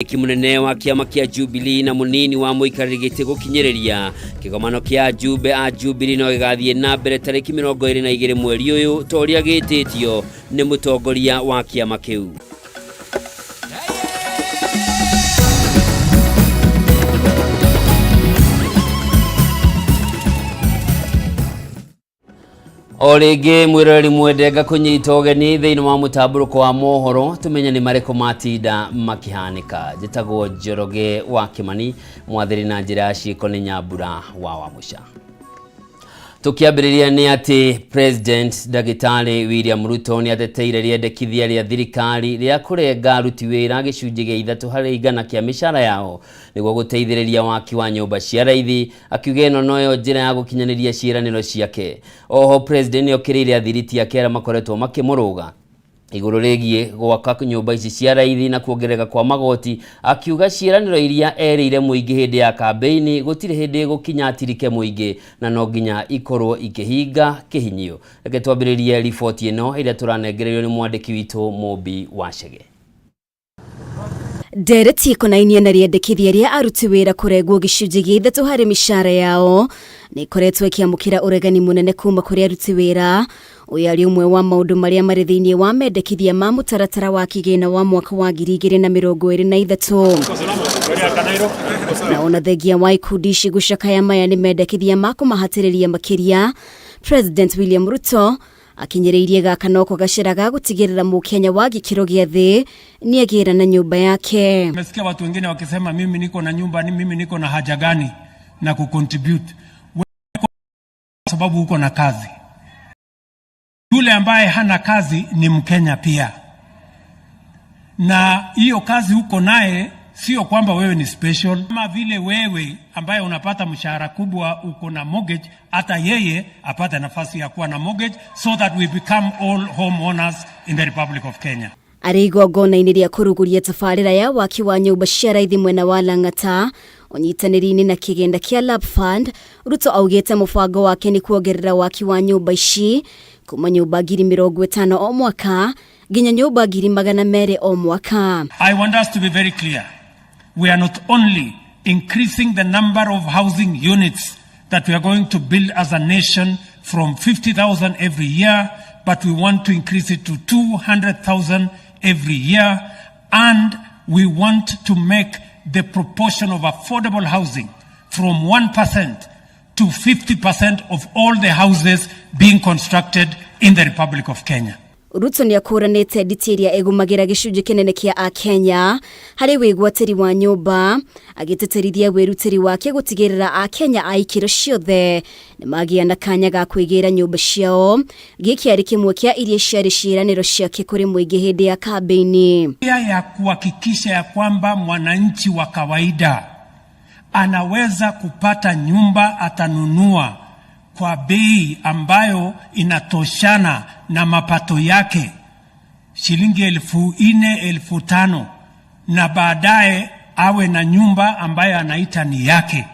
Kimunene wa kiama kia Jubilee na munini wa muikarĩri gĩtĩ gũkinyereria kĩgomano kia Jumbe a Jubilee no gĩgathiĩ na mbere tarĩki 22 mweri ũyũ toria gĩtĩtio nĩ mũtongoria wa kiama kĩu. Orege mwirori mwedenga kunyita ũgeni thĩinĩ wa Mutamburuko Wa Mohoro tumenya nĩ marĩkũ matinda makihanika. Njĩtagwo Njoroge wa Kimani, mwathĩri na njĩra ciĩko nĩ Nyambura wa Musha. Tukiambĩrĩria nĩ atĩ President Ndagĩtarĩ William Ruto nĩ ateteire rĩendekithia rĩa thirikari rĩa kũrenga aruti wĩra gĩcunjĩ gĩa 3% kĩa mĩcara yao nĩguo gũteithĩrĩria waki wa nyũmba cia raithi, akiuga ĩno noyo njĩra ya gũkinyanĩria ciĩranĩro ciake. Oho President nĩ okĩrĩire athiriti ake arĩa makoretwo makĩmũrũga igũrũ rĩgiĩ gwaka nyũmba ici cia raithi na kuongereka kwa magoti, akiuga ciĩranĩro iria erĩire mũingĩ hĩndĩ ya kambeini gũtirĩ hĩndĩ gũkinya atirike mũingĩ na no nginya ikorwo ikĩhinga kĩhinyio. Reke twambĩrĩrie riboti ĩno ĩrĩa tũranengererio nĩ mwandĩki witũ Mobi Wachege. Ndereti konainia na rĩendekithia rĩa aruti wĩra kũrengwo gĩcunjĩ gĩa 3 harĩ mĩcara yao nĩ ikoretwo ĩkĩamũkĩra ũregani mũnene kuma kũrĩ aruti wĩra. Ũyũ arĩ ũmwe wa maũndũ marĩa marĩ thĩinĩ wa mendekithia ma mũtaratara wa kĩgĩna wa mwaka wa 2023. Na ona thengia wa ikundi ici gũcakaya maya nĩ mendekithia ma kũmahatĩrĩria makĩria. President William Ruto akinyĩrĩirie gaka no kũgacĩra ga gũtigĩrĩra mũkenya wa gĩkĩro gĩa thĩ nĩ agĩra na nyũmba yake. Nimesikia watu wengine wakisema mimi niko na nyumba, ni mimi niko na haja gani na kucontribute, sababu uko na kazi. Yule ambaye hana kazi ni Mkenya pia, na hiyo kazi uko naye sio kwamba wewe ni special. Kama vile wewe ambaye unapata mshahara kubwa uko na mortgage, hata yeye apate nafasi ya kuwa na mortgage, so that we become all homeowners in the Republic of Kenya. Arigongona-inĩ rĩa kũrugũria tabarĩra ya waki wa nyũmba cia raithi mwena wa Lang'ata ũnyitanĩri-inĩ na kĩgenda kĩa Lab Fund, Ruto augĩte mũbango wake nĩ kuongerera waki wa nyũmba ici kuma nyũmba 50,000 o mwaka nginya nyũmba 200,000 o mwaka. I want us to be very clear. We are not only increasing the number of housing units that we are going to build as a nation from 50,000 every year, but we want to increase it to 200,000 every year, and we want to make the proportion of affordable housing from 1% to 50% of all the houses being constructed in the Republic of Kenya. Ruto nĩ akũranĩte nditi ĩrĩa ĩgũmagĩra gĩcunjĩ kĩnene kĩa Akenya harĩ wĩgwatĩri wa nyũmba, agĩtĩtĩrithia wĩrutĩri wake gũtigĩrĩra Akenya a ikĩro ciothe nĩ magĩa na kanya ga kwĩgĩra nyũmba ciao. Gĩkĩ arĩ kĩmwe kĩa iria ciarĩ ciĩranĩro ciake kũrĩ mũingĩ hĩndĩ ya kambeini. Ya kuhakikisha ya kwamba mwananchi wa kawaida anaweza kupata nyumba atanunua kwa bei ambayo inatoshana na mapato yake, shilingi 4,000, 5,000, na baadaye awe na nyumba ambayo anaita ni yake.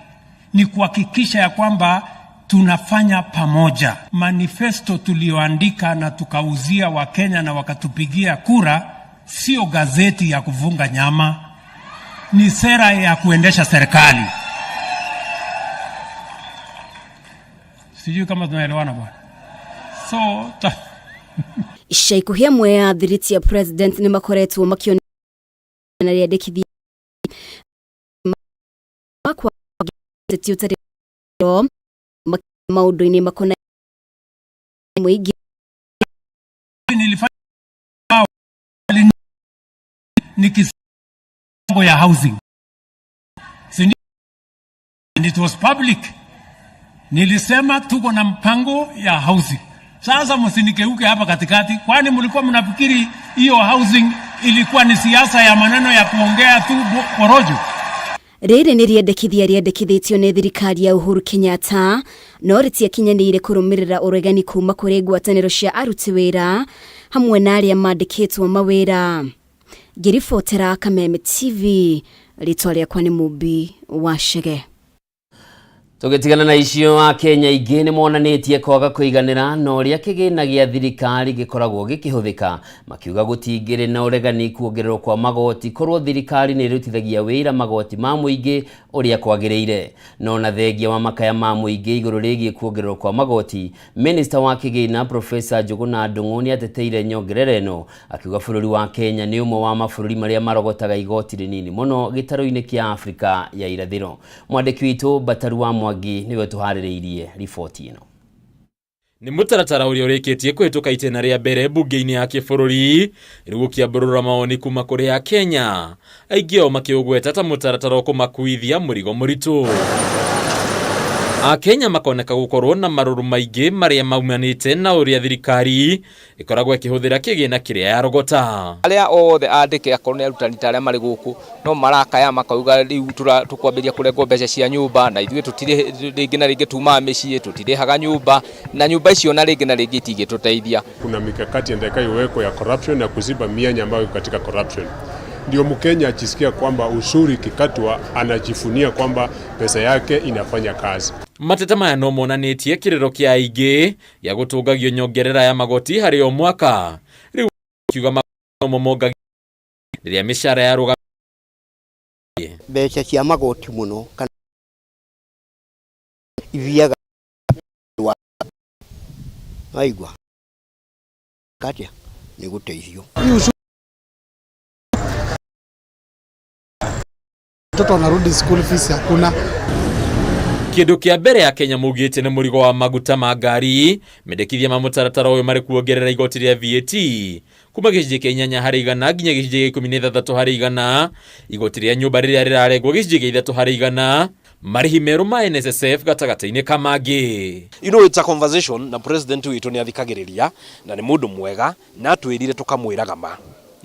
Ni kuhakikisha ya kwamba tunafanya pamoja. Manifesto tulioandika na tukauzia Wakenya na wakatupigia kura sio gazeti ya kuvunga nyama, ni sera ya kuendesha serikali. Sijui kama tunaelewana bwana. So Sheikh mwe ya thiriti ya President nĩ makoretwo makĩona rĩendekithia makwa gĩtĩutare maũndũ-inĩ makona mũingĩ nilifanya nikisango ya housing, and it was public. Nilisema tuko na mpango ya housing. Sasa msinikeuke hapa katikati, kwani mlikuwa mnafikiri hiyo housing ilikuwa ni siasa ya maneno ya kuongea tu porojo? Rĩrĩ nĩ rĩendekithĩtio nĩ thirikari ya Uhuru Kenyatta, no rĩtiakinyanĩire kũrũmĩrĩra ũregani kuma kũrĩ ngwatanĩro cia aruti wĩra hamwe na arĩa mandĩkĩtwo mawĩra. Ngĩribotera Kameme TV, rĩtwa rĩakwa nĩ Mobi Wachege. Tugitigana na icio wa Kenya ingĩ nĩ monanetie kwaga kũiganĩra na ũrĩa kĩgĩna gĩa thirikari gĩkoragwo gĩkĩhũthĩka, makiuga gũtingĩrĩ na ũregani kuongererwo kwa magoti korwo thirikari nĩ ĩrutithagia wĩra magoti ma mũingĩ ũrĩa kwagĩrĩire. No na thengia wa makaya ma mũingĩ igũrũ rĩgiĩ kuongererwo kwa magoti, Minister wa kĩgĩna Professor Njũgũna Ndung'u nĩ ateteire nyongerera ĩno, akiuga bũrũri wa Kenya nĩ ũmwe wa mabũrũri marĩa marogotaga igoti rĩnini mũno gĩtarũ-inĩ kĩa Afrika ya irathĩro. Mwandĩki witũ Bataru wa Mwangi niwe tuharĩrĩirie riboti ĩno. Ni mũtaratara ũrĩa ũrĩkĩtie kũhĩtũka itĩna rĩa mbere bunge-inĩ ya kĩbũrũri nĩguo kĩambũrũra mawoni kuma kũrĩ Akenya, aingĩ ao makĩũgweta ta mũtaratara ũkũmakuithia mũrigo mũritũ. Akenya makoneka gũkorwo na marũrũ maingĩ marĩa maumanĩte na ũrĩa thirikari ĩkoragwo ĩkĩhũthĩra kĩgĩna kĩrĩa yarogota. Arĩa othe andĩke akorwo nĩ arutani ta arĩa marĩ gũkũ no marakaya makauga rĩu tũkwambĩria kũrengwo mbeca cia nyũmba, na ithuĩ tũtirĩ rĩngĩ na rĩngĩ tumaga mĩciĩ, tũtirĩhaga nyũmba, na nyũmba icio na rĩngĩ na rĩngĩ itingĩtũteithia. Kuna mikakati iwekwe ya corruption na kuziba mianya ambayo katika corruption. Ndio Mkenya ajisikia kwamba ushuru kikatwa anajifunia kwamba pesa yake inafanya kazi. Mateta maya no monanetie kĩrĩro kĩa aingĩ ya gũtũngagio nyongerera ya magoti harĩ o mwaka. Rĩu kiuga mamongagio rĩrĩa mĩcara yarũga mbeca cia magoti mũno kana ithiaga aigua katia nĩ gũteithio. Mtoto wanarudi school fees hakuna. Kĩndũ kĩa mbere ya Kenya mugĩte nĩ mũrigo wa maguta ma ngari, mendekithia ma mũtaratara ũyũ marĩ kuongerera igoti rĩa VAT kuma gĩcunjĩ kĩa 8 harĩ igana nginya gĩcunjĩ kĩa 13 harĩ igana, igoti rĩa nyũmba rĩrĩa rĩrarengwo gĩcunjĩ kĩa 3 harĩ igana, marĩhi merũ ma NSSF gatagatĩ-inĩ ka mangĩ. You know, it's a conversation na president witũ nĩ athikagĩrĩria na nĩ mũndũ mwega na twĩrire tũkamwĩraga ma.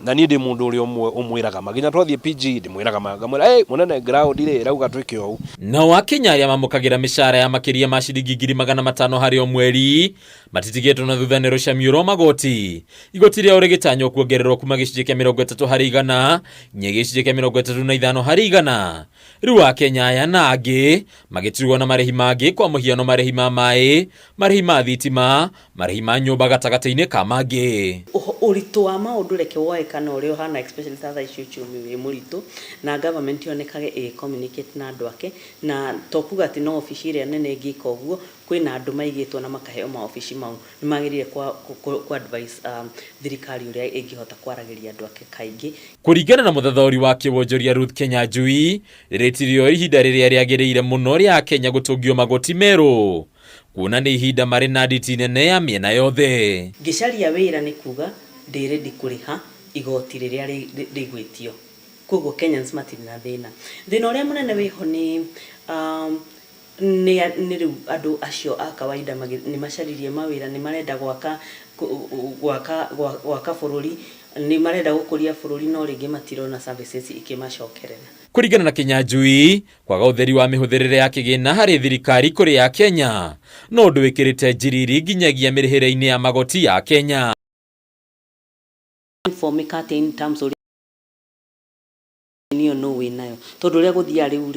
Na niĩ ndĩ mũndũ ũrĩa ũmwĩraga maginya twathiĩ PG ndĩmwĩraga magamwĩra hey mũnene ground ile rauga twĩke ũũ. Nao Akenya arĩa mamũkagĩra mĩcara ya makĩria ma ciringi 500 harĩ o mweri matitigĩtwo na thutha nĩ rũcamio rwa magoti. Igoti rĩao rĩgĩtanywo kuongererwo kuma gĩcunjĩ kĩa 30 harĩ igana nginya gĩcunjĩ kĩa 35 harĩ igana. Rĩu Akenya aya na angĩ magĩturwo na marĩhi mangĩ kwa mũhiano marĩhi ma maĩ, marĩhi ma thitima, marĩhi ma nyũmba gatagatĩ-inĩ ka mangĩ. Ũritũ wa maũndũ reke woe kana ũrĩa ũhana especially tatha icio chumi wĩ mũritũ na government yonekage communicate na andũ ake na tokuga atĩ no ofici ĩrĩa nene ĩngĩka ũguo, kwĩna andũ maigĩtwo na makaheo ma ofici mau nĩ magĩrĩire kwa advice thirikari ũrĩa ĩngĩhota kwaragĩria andũ ake kaingĩ. Kũringana na mũthathaũri wa kĩwonjoria Ruth Kenyanjui, rĩrĩtirio ihinda rĩrĩa rĩagĩrĩire mũno rĩa Kenya gũtũngio magoti merũ, kuona nĩ ihinda marĩ na nditi nene ya mĩena yothe. Ngĩcaria wĩra nĩ kuga ndĩrendi kũrĩha igoti rĩrĩa rĩgwĩtio, koguo Kenyans matirĩ na thĩna ũrĩa mũnene wĩho nĩ rĩu andũ acio a kawaida nĩ macaririe mawĩra, nĩ marenda gwaka bũrũri, nĩ marenda gũkũria bũrũri no rĩngĩ matirona services ikĩmacokerera. Kũringana na Kenyanjui, kwaga ũtheri wa mĩhũthĩrĩre ya kĩgĩna harĩ thirikari kũrĩ ya Kenya no ũndũ wĩkĩrĩte njiriri nginyagia mĩrĩhĩre-inĩ ya magoti ya Kenya. For me cut in terms of no way nayo tondũ rĩa gũthia rĩu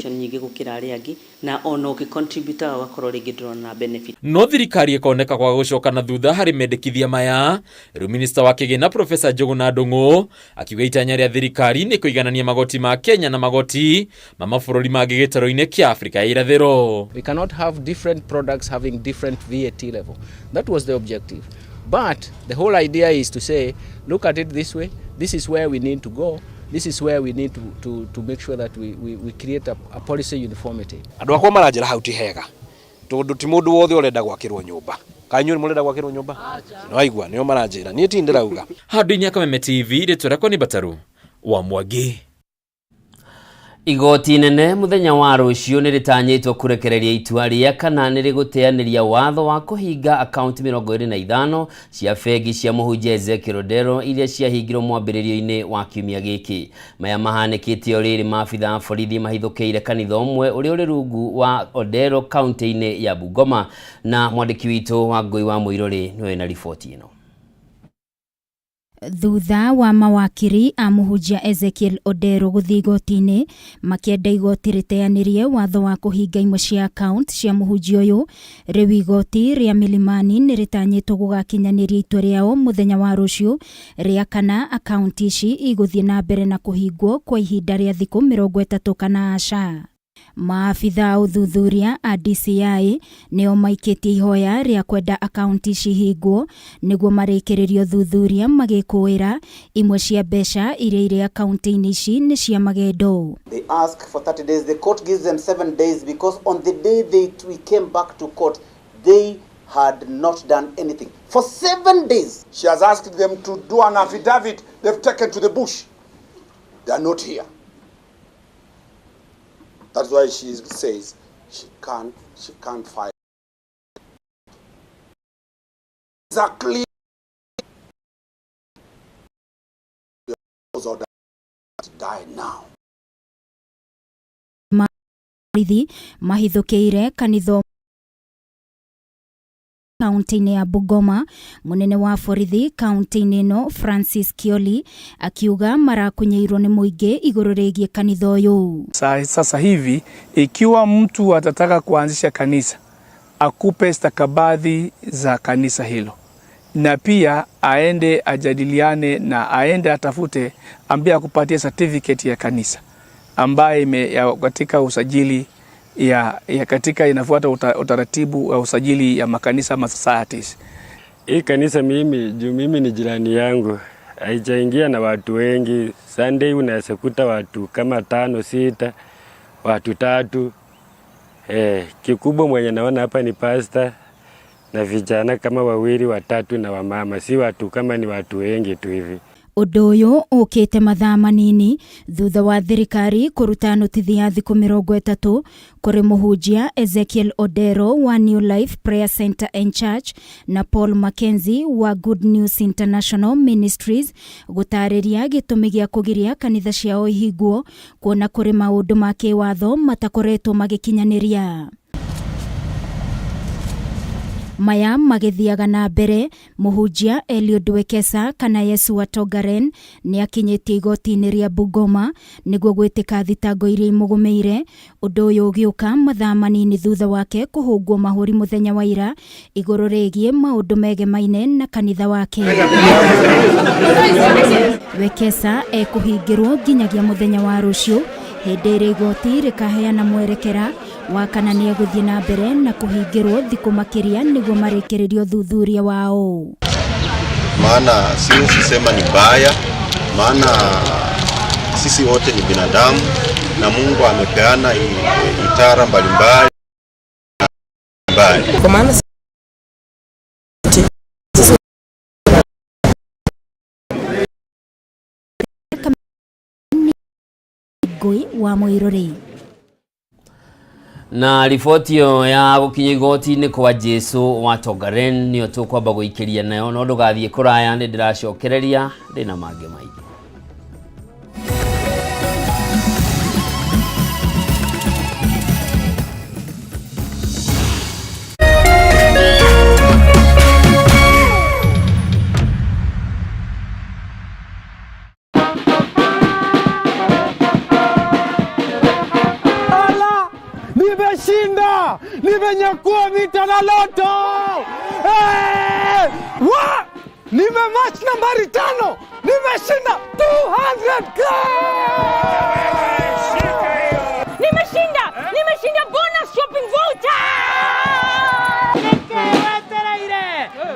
nyingĩ gũkĩra arĩa angĩ na ona ũgĩcontribute wakorwo rĩngĩ ndĩrona benefit. No thirikari ĩkoneka kwa gũcoka na thutha harĩ mendekithia maya. Rĩu Minister wa kĩgĩna Professor Njũgũna Ndung'u akiuga itanya rĩa thirikari nĩ kũiganania magoti ma Kenya na magoti ma mabũrũri mangĩ gĩtarũ-inĩ kĩa Afrika ya irathĩro. We cannot have different products having different VAT level. That was the objective. But the whole idea is to say, look at it this way, this is where we need to go, this is where we need to make sure that we create a policy uniformity. Andũ akwa maranjĩra hau ti hega, tondũ ti mũndũ wothe ũrenda gwakĩrwo nyũmba. Kanyũ nĩ mũrenda gwakĩrwo nyũmba? No aigua nĩo maranjĩra, niĩ ti ndĩrauga. Handũ-inĩ ya Kameme TV rĩtũrakwo nĩ Bataru wa Mwangi. Igoti nene muthenya wa rũciũ nĩ rĩtanyĩtwo kũrekereria itua rĩa kana nĩ rĩgũteanĩria watho wa kũhinga akaunti 25 cia bengi cia mũhunjia Ezekiel Odero iria ciahingirwo mwambĩrĩrio-inĩ wa kiumia gĩkĩ. Maya mahanĩkĩte o rĩrĩ maabitha borithi mahithũkĩire kanitha ũmwe ũrĩa ũrĩ rungu wa Odero kaunti-inĩ ya Bungoma, na mwandĩki witũ wa Ngũi wa Mũirũrĩ nĩwe na riboti ĩno. Thutha wa mawakiri a mũhunjia Ezekiel Odero gũthiĩ igoti-inĩ makĩenda igoti rĩteanĩrie watho wa kũhinga imwe cia account cia mũhunjia ũyũ, rĩu igoti rĩa Milimani nĩ rĩtanyĩtwo gũgakinyanĩria itua rĩao mũthenya wa rũciũ rĩa kana account ici igũthiĩ na mbere na kũhingwo kwa ihinda rĩa thikũ 30 kana aca. Maabitha ũthuthuria a DCI nĩo maikĩtie ihoya rĩa kwenda akaunti ici hingwo nĩguo marĩkĩrĩrio thuthuria magĩkũĩra imwe cia mbeca iria irĩ akaunti-inĩ ici nĩ cia magendo. They ask for 30 days. The court gives them 7 days because on the day we came back to court, they had not done anything. For 7 days. She has asked them to do an affidavit. They've taken to the bush. They are not here. That's why she says she can't file. Exactly. Die now. Mahithũkĩire kanitho kaunti-inĩ ya Bungoma, munene wa borithi kaunti-inĩ ĩno Francis Kioli akiuga marakunyeirwo nĩ mũingĩ igũrũ rĩgiĩ kanitha ũyũ. Sasa hivi ikiwa mtu atataka kuanzisha kanisa akupe stakabadhi za kanisa hilo, na pia aende ajadiliane na aende atafute ambaye akupatie certificate ya kanisa ambaye katika usajili ya katika inafuata utaratibu wa usajili ya makanisa ama societies. Hii kanisa mimi ni jirani yangu, haijaingia na watu wengi. Sunday unaweza kuta watu kama 5 6, watu 3. Kikubwa mwenye naona hapa ni pastor na vijana kama 2 3 na wamama, si watu kama ni watu wengi tu hivi. Ũndũ ũyũ ũkĩte mathaa manini thutha wa thirikari kũruta notithi ya thikũ 30 kũrĩ mũhunjia Ezekiel Odero wa New Life Prayer Center and Church na Paul Mackenzie wa Good News International Ministries gũtarĩria gĩtũmi gĩa kũgiria kanitha ciao ihingwo, kuona kũrĩ maũndũ ma kĩwatho matakoretwo magĩkinyanĩria. Maya magĩthiaga na mbere, mũhunjia Eliud Wekesa kana Yesu wa Tongaren nĩ akinyĩtie igoti-inĩ rĩa Bungoma nĩguo gwĩtĩka thitango iria imũgũmĩire. Ũndũ ũyũ ũgĩũka mathaa manini thutha wake kũhũngwo mahũri mũthenya wa ira igũrũ rĩgiĩ maũndũ megemaine na kanitha wake. Wekesa ekũhingĩrwo nginyagia mũthenya wa rũciũ hĩndĩ ĩrĩa igoti rĩkaheana mwerekera wa kana nĩ egũthiĩ na mbere na kũhingĩrwo thikũ makĩria nĩguo marĩkĩrĩrio thuthuria wao. Maana siwezi sema ni baya, maana sisi wote ni binadamu na Mungu amepeana itara mbalimbali. Kwa maana wa Moirore. Na riboti yo ya gũkinya igoti-inĩ kwa Jesu wa Tongaren nĩyo tũkwamba gũikĩria nayo, no ndũgathiĩ kũraya, nĩ ndĩracokereria ndĩna mangĩ maingĩ. Nimenyakua vita na loto. Nimematch nambari 5. Nimeshinda 200k. Nimeshinda bonus shopping voucher.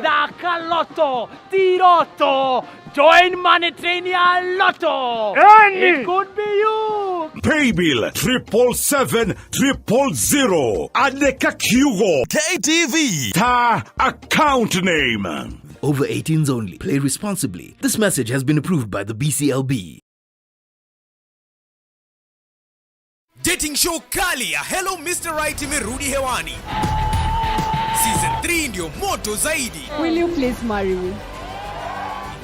Daka loto, tiroto. Join Money Trainia Lotto. It could be you. Paybill 777-000. Adeka Kyugo. KTV. Ta account name. Over 18s only. Play responsibly. This message has been approved by the BCLB. Dating show kali ya Hello Mr. Right imerudi hewani. Season 3 ndio moto zaidi. Will you please marry me?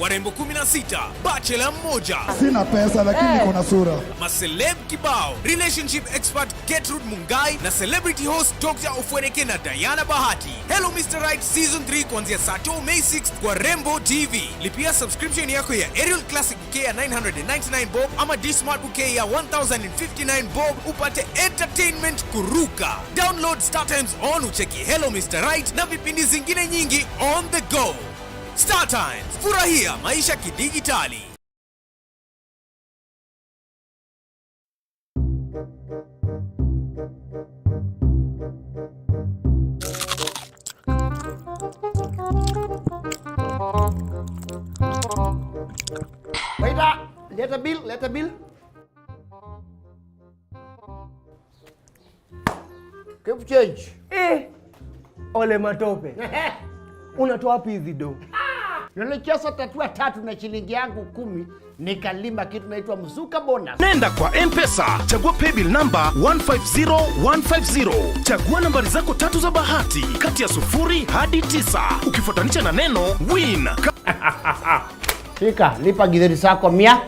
warembo 16, bachelor mmoja. Sina pesa lakini niko na sura. Maceleb kibao, relationship expert Gertrude Mungai na celebrity host Dr. Ofweneke na Diana Bahati. Hello Mr. Right season 3 kuanzia saa 2 May 6 kwa Rembo TV. Lipia subscription yako ya Aerial Classic bouquet ya 999 bob ama D-Smart bouquet ya 1059 bob upate entertainment kuruka. Download StarTimes on ucheki Hello Mr. Right na vipindi zingine nyingi on the go. StarTimes, furahia maisha kidigitali. Waiter, let a bill. Keep change. Ole matope. Unatoa wapi hizi do? Nilicheza tatua 3 na shilingi yangu 10 nikalimba kitu naitwa mzuka bonus. Nenda kwa M-Pesa, chagua paybill number 150150. Chagua nambari zako 3 za bahati kati ya 0 hadi 9. Ukifuatanisha na neno win. Shika, lipa githeri zako 100.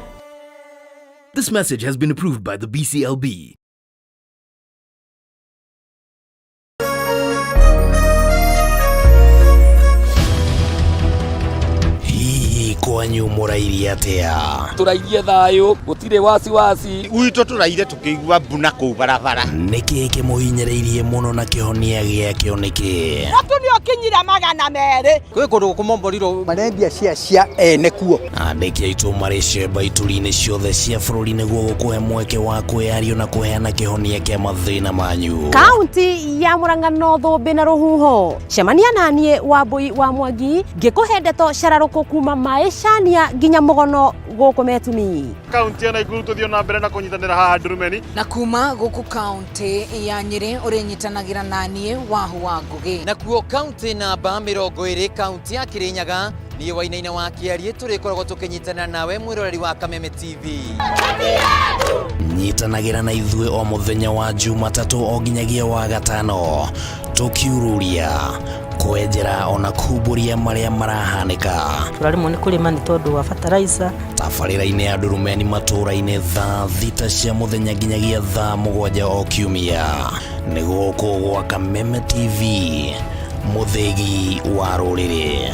This message has been approved by the BCLB. Kwanyu murairie atia? Turairie thayo, gutire wasi. Uito turaire tukigwa buna ku barabara. Niki kimuhinyereirie muno na kihonia giake oniki? Watu ni okinyira magana mere. Kwe kundu kumomboriro marendia cia ene kuo. Andiki aitu marishe baituri-ini ciothe cia bururi niguo gukuhe mweke wa kwiario na kuheana kihonia kia mathina manyu. Kaunti ya Murang'a North bina ruhuho. Cemania nanie Wambui wa Mwangi ngikuhe ndeto cararuku kuma maishania nginya mugono guku metumi. Kaunti ya Naikuru tuthio na mbere na kunyitanira haha Ndurumeni. Na kuma guku kaunti ya Nyeri urinyitanagĩra nanie Wahu wa Ngugi. Na kuo kaunti namba 20 kaunti ya Kirinyaga ni wainaina wa Kiarie turikoragwo tukinyitanira nawe mwiroreri wa Kameme TV. Nyitanagira na ithue o muthenya wa Jumatatu o nginyagia wa Gatano tukiururia kwenjera ona kuburia maria marahanika. Turarimwo ni kurima ni tondu wa fertilizer. Tabarĩra-inĩ ya Ndurumeni matũra-inĩ thaa 6 cia muthenya nginyagia thaa 7 o kiumia. Nĩ gũkũ gwa Kameme TV, muthegi wa rũrĩrĩ.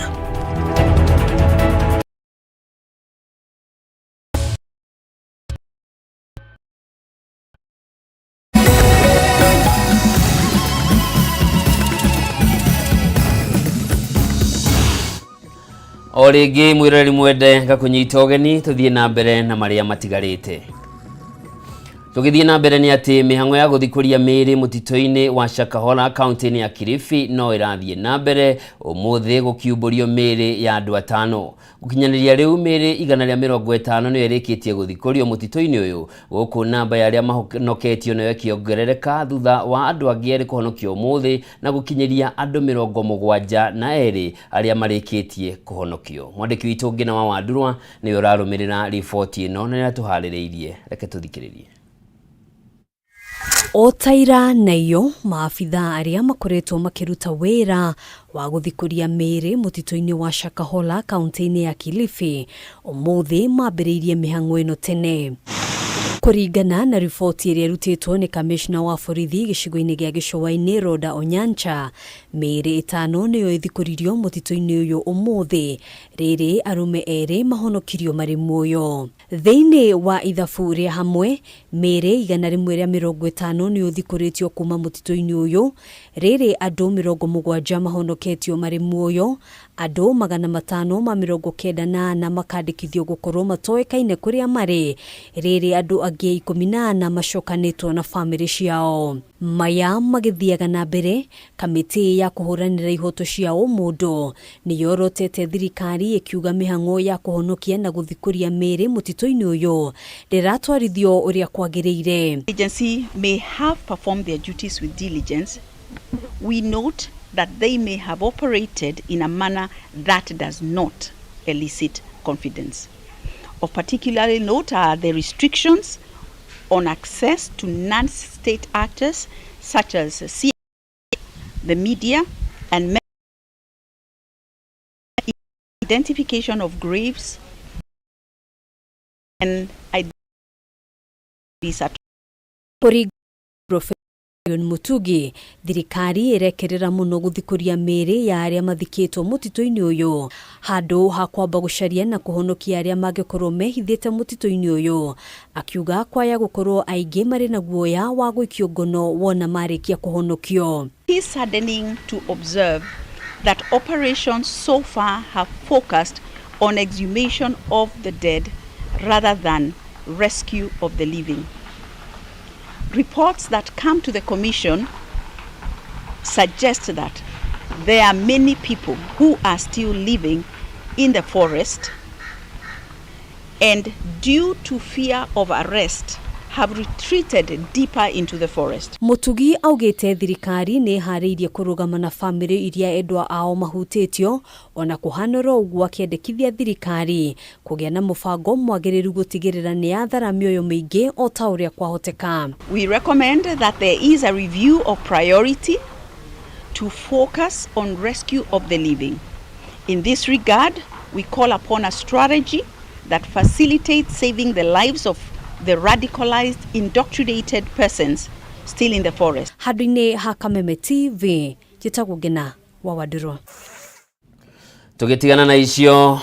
O rĩngĩ mwĩroreri mwende gakunyita ũgeni tuthie na mbere na maria matigarĩte. Tugithie na mbere ni ati mihango ya guthikuria miri mutito-ini wa Shakahola kaunti-ini ya Kilifi no irathie na mbere umuthi gukiumburio miri ya andu 5. Gukinyaniria riu miri 150 no irikitie guthikurio mutito-ini uyu guku namba ya aria mahonoketio no yakiongerereka thutha wa andu angi eri kuhonokio umuthi na gukinyiria andu 72 aria marikitie kuhonokio. Mwandiki witu Ngina wa Wandurwa ni urarumirira riboti ino na yatuhaririirie. Reke tuthikiririe. Otaira nayo maafitha aria makoretwo makiruta wira wa guthikuria miri mutito-ini wa Shakahola kaunti-ini ya Kilifi umuthi mambiriirie mihango ino tene. Kuringana na riboti iria rutitwo ni kamishna wa borithi gicigo-ini gia Gicũa-inĩ Roda Onyancha, mĩĩrĩ 5 niyo ithikuririo mutito-ini uyu umuthi, riri arume eri mahonokirio mari muoyo. Thiini wa ithabu ria hamwe mĩĩrĩ 150 niyo ithikuritio kuma mutito-ini uyu, riri andu 70 mahonoketio mari muoyo, andu 594 makandikithio gukorwo matoekaine kuria mari, riri andu angi 14 macokanitwo na family ciao. Maya magithiaga na mbere, kamiti ya kuhuranira ihoto cia umundu ni yorotete thirikari ikiuga mihango ya kuhonokia na guthikuria miri mutito-ini uyu riratwarithio uria kwagiriire. Agency may have performed their duties with diligence. We note that they may have operated in a manner that does not elicit confidence. Of particular note are the restrictions on access to non-state actors such as the media and identification of graves and Mutugi, thirikari irekerera muno guthikuria miri ya aria mathikitwo mutito-ini uyu handu ha kwamba gucaria na kuhonokia aria mangikorwo mehithite mutito-ini uyu, akiuga kwaya gukorwo aingi mari na guoya wa gwikio ngono wona marikia kuhonokio. It is saddening to observe that operations so far have focused on exhumation of the dead rather than rescue of the living. Reports that come to the Commission suggest that there are many people who are still living in the forest and due to fear of arrest have retreated deeper into the forest. Mutugi augite thirikari ni hariirie kurugama na family iria endwa ao mahutitio ona kuhanoro ugwa kiendekithia thirikari kugia na mubango mwagiriru gutigirira ni athara mioyo mingi o ta uria kwahoteka. We recommend that there is a review of priority to focus on rescue of the living. In this regard, we call upon a strategy that facilitates saving the lives of the radicalized, indoctrinated persons still in the forest. Hadine ha Kameme TV, Jitagugena wa Waduro. Tugitigana na icio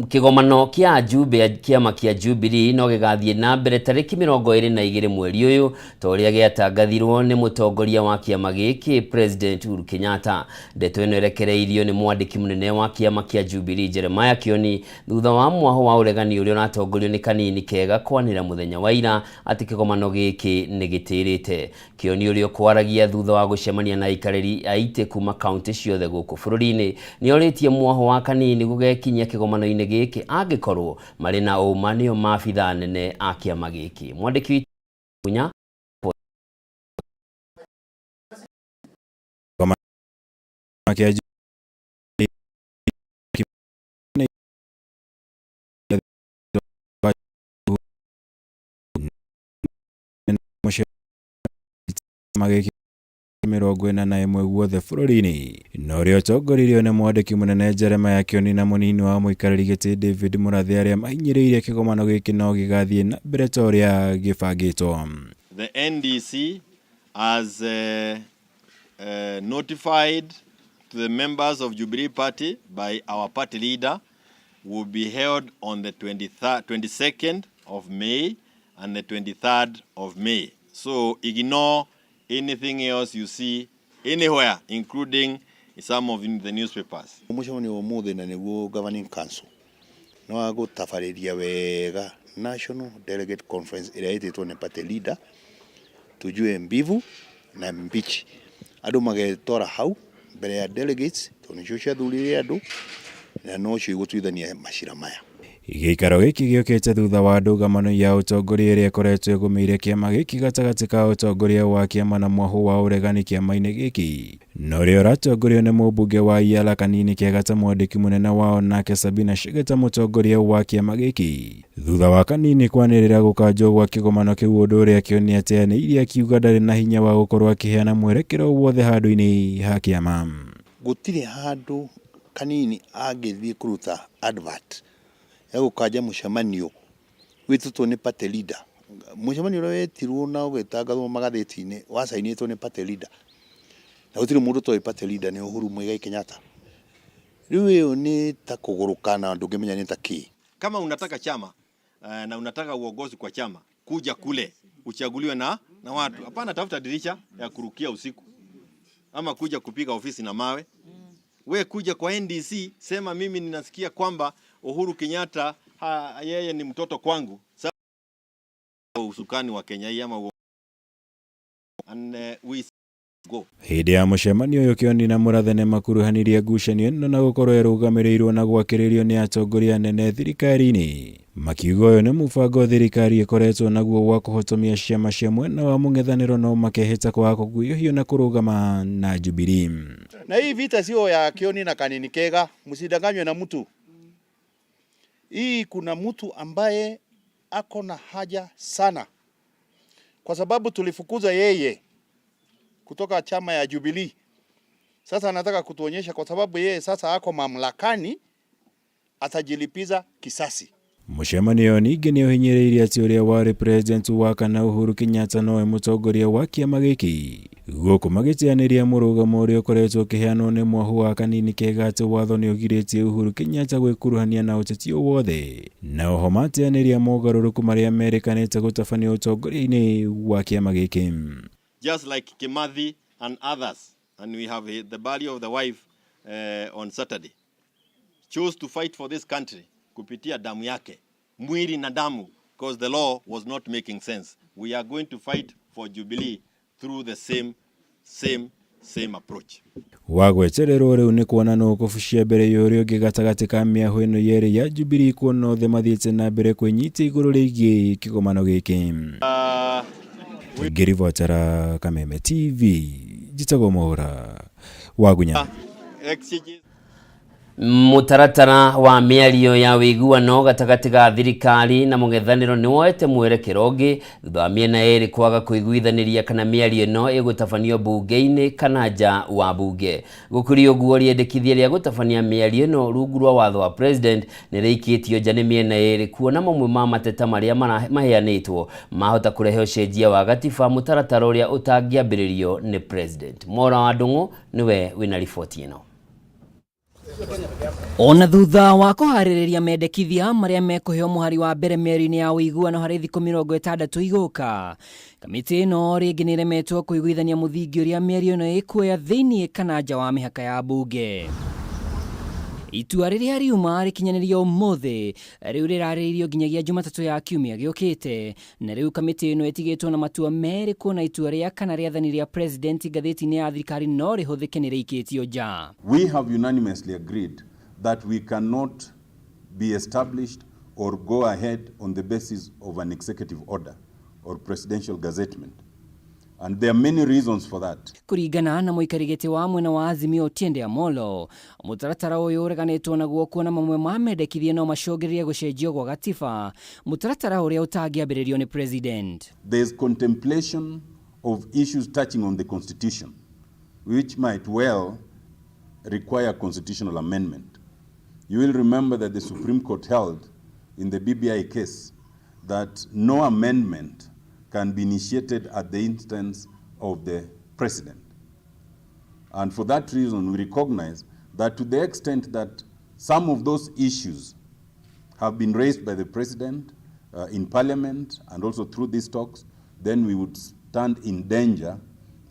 kigomano kia Jube kiama kia Jubilee no gigathie na mbere tariki 22 mweri uyu toria giatangathirwo ni mutongoria wa kiama giki President Uhuru Kenyatta. Ndeto ino erekereirio ni mwandiki munene wa kiama kia Jubilee Jeremiah Kioni thutha wa mwaho wa uregani uria unatongorio ni kanini kega kwanira muthenya wa ira ati kigomano giki ni gitirite. Kioni uria kwaragia thutha wa gucemania na ikareri aite kuma county ciothe guku bururi-ini ni oritie mwaho wa kanini gugekinyia kigomano-ini giki angikorwo mari na uma nio maabitha nene a kiama giki. Mwandiki kunya mirongo ina na imwe guothe bururi-ini no rio tongoririo ni mwandiki munene Jeremiah Kioni na munini wa muikariri giti David Murathi aria mahinyiriire kigomano giki no gigathie na mbere toria gibangitwo. The NDC has notified to the members of Jubilee Party by our party leader will be held on the 22nd of May and the 23rd of May. So ignore anything else you see anywhere, including some of the newspapers. Umushoni umuthi na niguo governing council no agutafariria wega national delegate conference ira ititwo ni party leader tujue mbivu na mbichi andu magetora hau mbere ya delegates tonicio cia thurire andu na no cio igutwithania macira maya. Gikaro giki giokete thutha wa ndũgamano ya utongoria iria ikoretwo ĩgũmĩire kiama giki gatagatĩ ka utongoria wa kiama na mwahu wa uregani kiama-inĩ giki no rĩo ratongorio nĩ mũmbunge wa Iala Kanini Kega ta mwandĩki mũnene wao nake Sabina Chege mũtongoria wa kiama giki. Thutha wa Kanini kwanĩrĩra gũkanjwo gwa kĩgomano kĩu ũndũ ũrĩa Kioni ateanĩirie akiuga ndarĩ na hinya wa gũkorwo akĩheana mwerekero wothe handũ-inĩ ha kiama. Gũtirĩ handũ Kanini angĩthiĩ kũruta advert gukaja mucemanio witutwo ni party leader. Mucemanio ule wetirwo na ugetangathwo magatheti-ini wasainitwo ni party leader na gutiri mundu toy party leader ni Uhuru Muigai Kenyatta. Riu iyo ni ta kugurukana ndungimenya ni ta ki. Kama unataka chama na unataka uongozi kwa chama, kuja kule uchaguliwe na watu. Hapana tafuta dirisha ya kurukia usiku ama kuja kupiga ofisi na mawe. We kuja kwa NDC sema mimi ninasikia kwamba Uhuru Kenyatta yeye ni mtoto kwangu. Sasa usukani wa Kenya hii ama and we go. Hĩndĩ ya mũcemanio ũyũ Kioni na Mũrathe nĩ makuruhanirie ngucanio ĩno na gũkorwo ĩrũgamĩrĩirwo na gwakĩrĩrio nĩ atongoria nene thirikari-inĩ. Makiuga ũyũ nĩ mũbango thirikari ĩkoretwo naguo wa kũhotomia ciama cia mwena wa mũng'ethanĩro no makehĩta kwaga kũguoyohio na kũrũgama na Jubilee. Na hii vita sio ya Kioni na Kanini Kega, msidanganywe na mtu. Hii kuna mtu ambaye ako na haja sana, kwa sababu tulifukuza yeye kutoka chama ya Jubilee. Sasa anataka kutuonyesha kwa sababu yeye sasa ako mamlakani atajilipiza kisasi. Mũcemanio ningĩ nĩ ũhinyĩrĩirie atĩ ũrĩa warĩ president wa kana Uhuru Kenyatta nowe mũtongoria wa kĩama gĩkĩ. Gũkũ magĩteanĩria mũrũgamo ũrĩa ũkoretwo ũkĩheanwo nĩ Mwahu wa kanini kega atĩ watho nĩ ũgirĩtie Uhuru Kenyatta gwĩkuruhania na ũteti o wothe. Na oho mateanĩria mogarũrũku marĩa merĩkanĩte gũtabanio ũtongoria-inĩ wa kĩama gĩkĩ. Just like Kimathi and others, and we have the burial of the wife on Saturday, chose to fight for this country kupitia damu yake, mwili na damu, because the law was not making sense. We are going to fight for Jubilee through the same approach. Wagwetererwo rĩu nĩ kuona no kũbucia mbere ya ũrĩa ũngĩ gatagatĩ ka mĩahũ ĩno yerĩ ya Jubilee kuona othe mathiĩte na mbere kwĩnyita igũrũ rĩgiĩ kĩgomano gĩkĩ. Ngĩribotera Kameme TV, njĩtagwo Mohora Wagunya. Mutaratara wa mĩario ya wĩiguano gatagatĩ ga thirikari na mũng'ethanĩro nĩ woete mwerekero ũngĩ thutha wa mĩena yerĩ kwaga kũiguithanĩria kana mĩario ĩno ĩgũtabanio bunge-inĩ kana nja wa bunge. Gũkũrĩ ũguo rĩendekithia rĩa gũtabania mĩario ĩno rungu rwa watho wa president nĩ rĩikĩtio nja nĩ mĩena yerĩ kuona mamwe ma mateta marĩa maheanĩtwo mahota kũrehe ũcenjia wa gatiba mũtaratara ũrĩa ũtangĩambĩrĩrio nĩ president. Mora wa Ndung'u nĩwe wĩna riboti ĩno. Ona thutha wa kũharĩrĩria mendekithia marĩa mekũheo mũhari wa mbere mĩario-inĩ ya ũiguano harĩ thikũ 60 igũka, kamĩtĩ ĩno rĩngĩ nĩ ĩremetwo kũiguithania mũthingi ũrĩa mĩario ĩno ĩkuoya thĩinĩ kana nja wa mĩhaka ya bunge. Itua rĩrĩa riuma rĩkinyanĩrio ũmũthĩ rĩu rĩrarĩrĩirio nginyagia Jumatatũ ya kiumia gĩũkĩte, na rĩu kamĩtĩ ĩno ĩtigĩtwo na matua merĩ kuona itua rĩa kana rĩathani rĩa president ngathĩti-inĩ ya thirikari no rĩhũthĩke nĩ rĩikĩtio nja. We have unanimously agreed that we cannot be established or go ahead on the basis of an executive order or presidential gazettement. And there are many reasons for that. Kũringana na mũikarĩri gĩtĩ wa mwena wa Azimio Otiende Amollo, mũtaratara ũyũ ũreganĩtwo naguo kuona mamwe ma mendekithia no macũngĩrĩrie gũcenjio gwa gatiba, mũtaratara ũrĩa ũtangĩambĩrĩrio nĩ president. There is contemplation of issues touching on the constitution, which might well require constitutional amendment. You will remember that the Supreme Court held in the BBI case that no amendment can be initiated at the instance of the president. And for that reason, we recognize that to the extent that some of those issues have been raised by the president in parliament and also through these talks, then we would stand in danger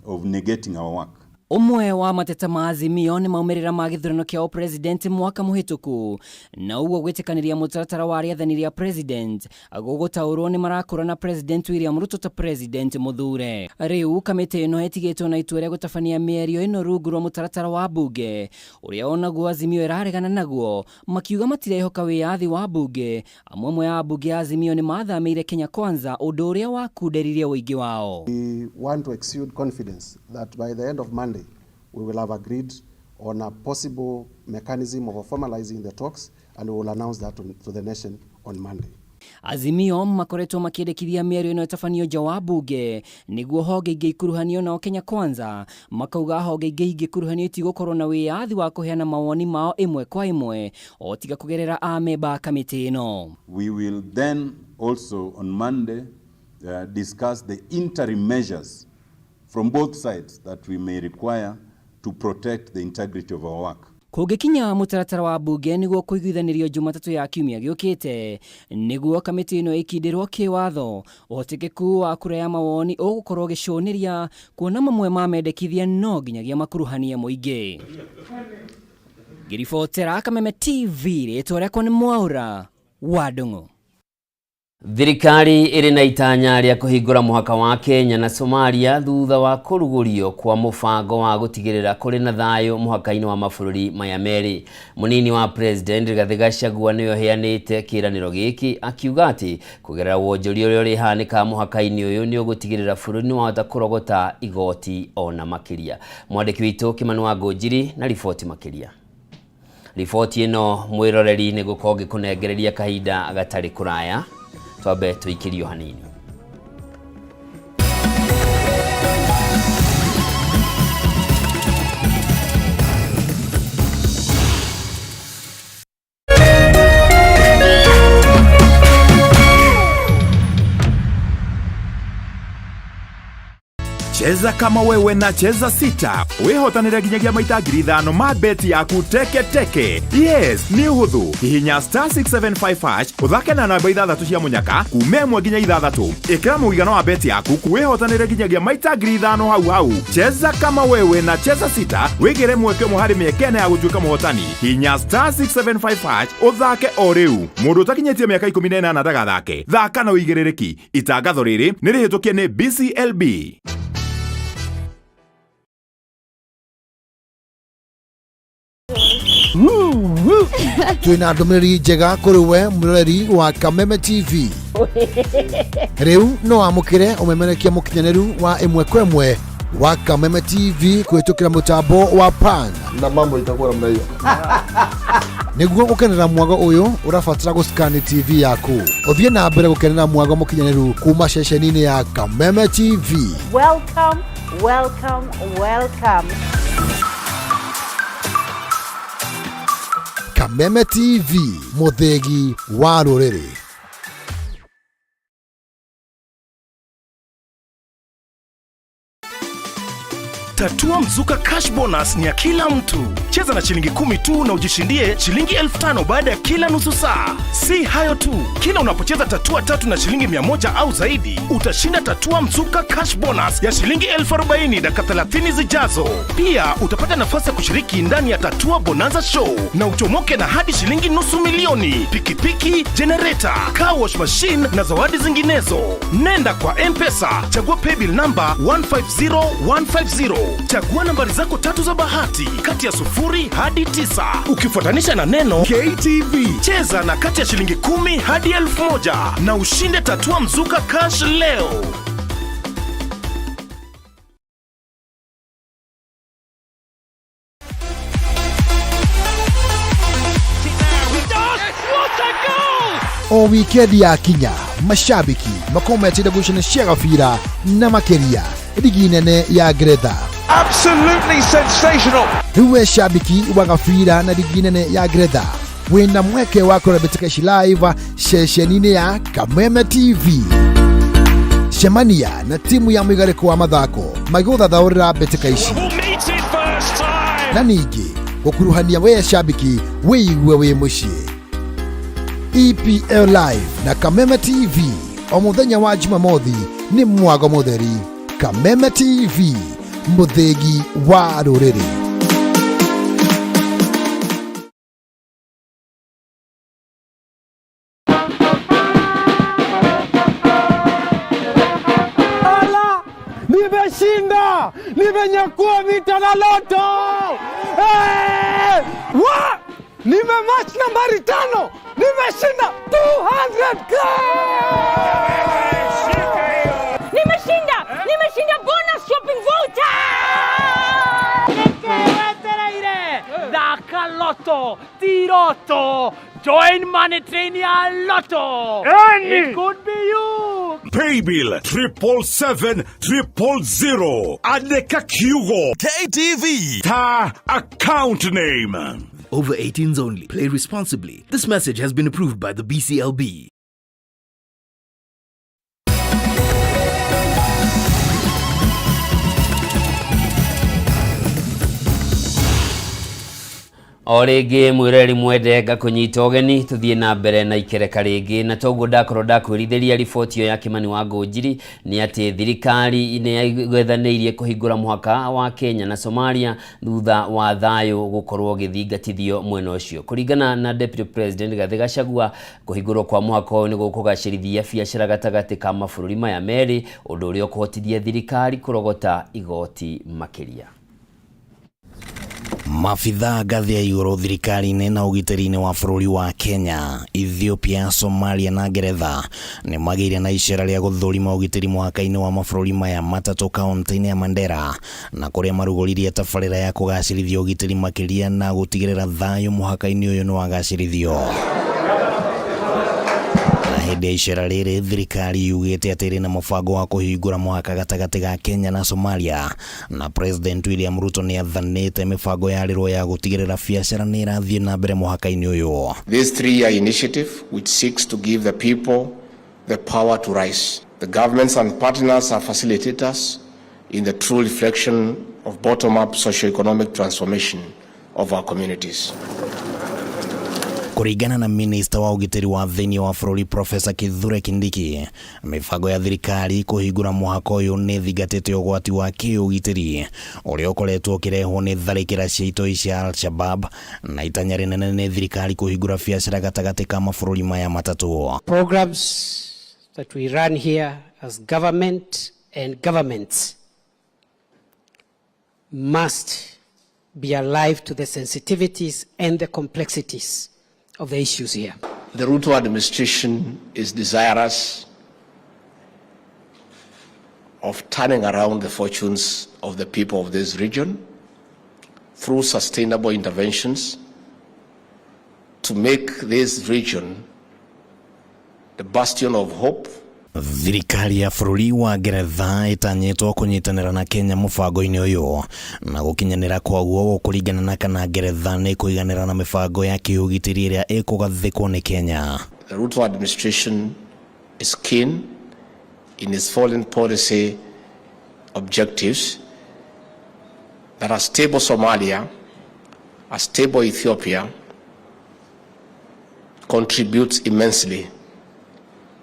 of negating our work. Umwe wa mateta ma Azimio nĩ maumĩrĩra ma gĩthurano kĩa president mwaka mũhĩtũku, na ũguo gwĩtĩkanĩria mũtaratara wa rĩathani rĩa president gũgũtaũrwo nĩ marakũrana president William Ruto ta president mũthure. Rĩu kamĩtĩ ĩno ĩtigĩtwo na itua rĩa gũtabania mĩario ĩno rungu rwa mũtaratara wa bunge ũrĩa onaguo Azimio ĩraregana naguo, makiuga matirehoka wĩyathi wa bunge. Amwe ya bunge ya Azimio nĩ mathamĩire Kenya Kwanza, ũndũ ũrĩa wakunderirie ũingĩ wao. We want to exude confidence that by the end of Monday we will have agreed on a possible mechanism of formalizing the talks, and we will announce that to the nation on Monday. Azimio makoretwo makĩendekithia mĩario ĩno ĩtabanio nja wa bunge nĩguo honge ingĩ ikuruhanio nao Kenya Kwanza, makauga honge ingĩ ingĩkuruhanio itigũkorwo na wĩyathi wa kũheana mawoni mao ĩmwe kwa ĩmwe o tiga kũgerera amemba a kamĩtĩ ĩno. We will then also on Monday discuss the interim measures from both sides that we may require to protect the integrity of our work. Kũngĩkinya mũtaratara wa bunge nĩguo kũiguithanĩrio Jumatatũ ya kiumia gĩũkĩte, nĩguo kamĩtĩ ĩno ĩkindĩrwo kĩwatho, ũhotekeku wa kura ya mawoni ũgũkorwo ũgĩcũnĩria kuona mamwe ma mendekithia no nginyagia makuruhanie mũingĩ. Ngĩribotera Kameme TV, rĩtwa rĩakwa nĩ Mwaura wa Ndung'u. Thirikari ĩrĩ na itanya rĩa kũhingũra mũhaka wa Kenya na Somalia thutha wa kũrugũrio kwa mũbango wa gũtigĩrĩra kũrĩ na thayũ mũhaka-inĩ wa mabũrũri maya merĩ. Mũnini wa president Rigathi Gachagua nĩwe ũheanĩte kĩĩranĩro gĩkĩ, akiuga atĩ kũgerera wonjoria ũrĩa ũrĩhanĩka mũhaka-inĩ ũyũ nĩ ũgũtigĩrĩra bũrũri nĩ wahota kũrogota igoti ona makĩria. Mwandĩki witũ Kimani wa Ngũnjiri na riboti makĩria. Riboti ĩno mwĩroreri nĩ gũkorwo ngĩkũnengereria kahinda gatarĩ kũraya. Twabe tuikirio hanini. Cheza kama wewe na cheza sita. Wehotanira ginyagia maita 5,000 ma beti yaku teke teke. Yes, ni uhuthu. Hihinya *675# uthake na namba 6 cia munyaka kume 1 nginya 6. Ikira muigano wa beti yaku kuwehotanira ginyagia maita 5,000 hau. Cheza kama wewe na cheza sita. Wigire mweke muhari miekene ya gutuika muhotani. Hihinya *675# uthake o riu. Mundu utakinyetie miaka 18 ndagathake. Thaka na uigirereki. Itangatho riri ni rihitukie ni BCLB. Twina ndumiriri njega kuri we muroreri wa Kameme TV. Riu no amukire umemerekia mukinyaneru wa imwe kwa imwe wa Kameme TV kuhitukira mutambo wa pan na mambo itakuwa namna hiyo. Niguo gukenera mwago uyu urafatira guskani TV yaku. Uthie na mbere gukenera mwago mukinyaneru kuma ceceni-ini ya Kameme TV. Welcome, welcome, welcome. Kameme TV, muthegi wa ruriri. Tatua Mzuka Cash Bonus ni ya kila mtu. Cheza na shilingi 10 tu na ujishindie shilingi 5,000 baada ya kila nusu saa. Si hayo tu, kila unapocheza tatua 3 na shilingi 100 au zaidi, utashinda Tatua Mzuka Cash Bonus ya shilingi 40,000 dakika 30 zijazo. Pia utapata nafasi ya kushiriki ndani ya Tatua Bonanza Show na uchomoke na hadi shilingi $500,000, pikipiki, generator, car wash machine na zawadi zinginezo. Nenda kwa M-Pesa, chagua paybill number 150150. Chagua nambari zako 3 za bahati kati ya 0 hadi 9 ukifuatanisha na neno KTV. Cheza na kati ya shilingi 10 hadi 1,000 na ushinde Tatua Mzuka Cash leo. O wikendi ya kinya, mashabiki makometire gucana cia gabira na makeria ligi nene ya Ngeretha. Absolutely sensational. Huwe shabiki wa gabira na ligi nene ya Ngeretha, wina mweke wa kurebetika live ceceni-ini ya Kameme TV. Cemania na timu ya mwigariko wa mathako magiguthathaurira mbetika ici na ningi gukuruhania we shabiki wiigue wi mucii. EPL Live na Kameme TV o muthenya wa Jumamothi ni mwago mutheri. Kameme TV, muthegi wa ruriri. Ala, nimeshinda! Nimenyakua vita na loto! Hey! Wa! Nimematch nambari 5! Nimeshinda 200k! Nimeshinda bonus shopping voucher! Daka Lotto, Tirotto, join Money Trainia Lotto! It could be you! Paybill 777-000 Adeka Kyugo KTV Ta account name. Over 18s only. Play responsibly. This message has been approved by the BCLB. O rĩngĩ mwĩreri mwendenga kũnyita ũgeni tuthie na mbere na ikereka rĩngĩ na toguo ndakorwo ndakwĩrithĩria riboti ya Kimani wa Ngũnjiri nĩ atĩ thirikari nĩ gwethanĩirie kũhingũra mũhaka wa Kenya na Somalia thutha wa thayũ gũkorwo gĩthingatithio mwena ũcio. Kũringana na Deputy President Rigathi Gachagua, kũhingũrwo kwa mũhaka ũyũ nĩ gũkũgacĩrithia biacara gatagatĩ ka mabũrũri maya merĩ, ũndũ ũrĩa ũkũhotithia thirikari kũrogota igoti makĩria. Mafitha ngathi ya igũrũ thirikari-inĩ na ũgitĩri-inĩ wa bũrũri wa Kenya, Ethiopia, Somalia na Ngeretha nĩ magĩire na icera rĩa gũthũrima ũgitĩri mũhaka-inĩ wa mabũrũri maya matatũ kaunti-inĩ ya Mandera, na kũrĩa marugũririe tabarĩra ya kũgacĩrithia ũgitĩri makĩria na gũtigĩrĩra thayũ mũhaka-inĩ ũyũ nĩ wagacĩrithio. Hĩndĩ ya icera rĩrĩ thirikari yugĩte atĩ ĩrĩ na mũbango wa kũhingũra mũhaka gatagatĩ ga Kenya na Somalia, na President William Ruto nĩ athanĩte mĩbango yarĩrwo ya gũtigĩrĩra biacara nĩ ĩrathiĩ na mbere mũhaka-inĩ ũyũ. This 3-year initiative which seeks to give the people the power to rise. The governments and partners are facilitators in the true reflection of bottom-up socio-economic transformation of our communities. Kuringana na minista wa ugitiri wa thini wa bũrũri Profesa Kithure Kindiki, mibango ya thirikari kuhingũra mũhaka ũyũ nĩ thigatĩte ũgwati wa kĩũgitĩri ũrĩa ũkoretwo ũkĩrehwo nĩ tharĩkĩra cia itoi cia Al-Shabab na itanya rĩnene nĩ thirikari kuhingũra biacara gatagatĩ ka mabũrũri maya matatũ. Programs that we run here as government and governments must be alive to the sensitivities and the complexities of the issues here. The Ruto administration is desirous of turning around the fortunes of the people of this region through sustainable interventions to make this region the bastion of hope. Thirikari ya bũrũri wa Ngeretha ĩtanyĩtwo kũnyitanĩra na Kenya mũbango-inĩ ũyũ na gũkinyanĩra kwaguo kũringana na kana Ngeretha nĩ kũiganĩra na mĩbango ya kĩũgitĩri ĩrĩa ĩkũgathĩkwo nĩ Kenya. The Ruto administration is keen in its foreign policy objectives that a stable Somalia, a stable Ethiopia contributes immensely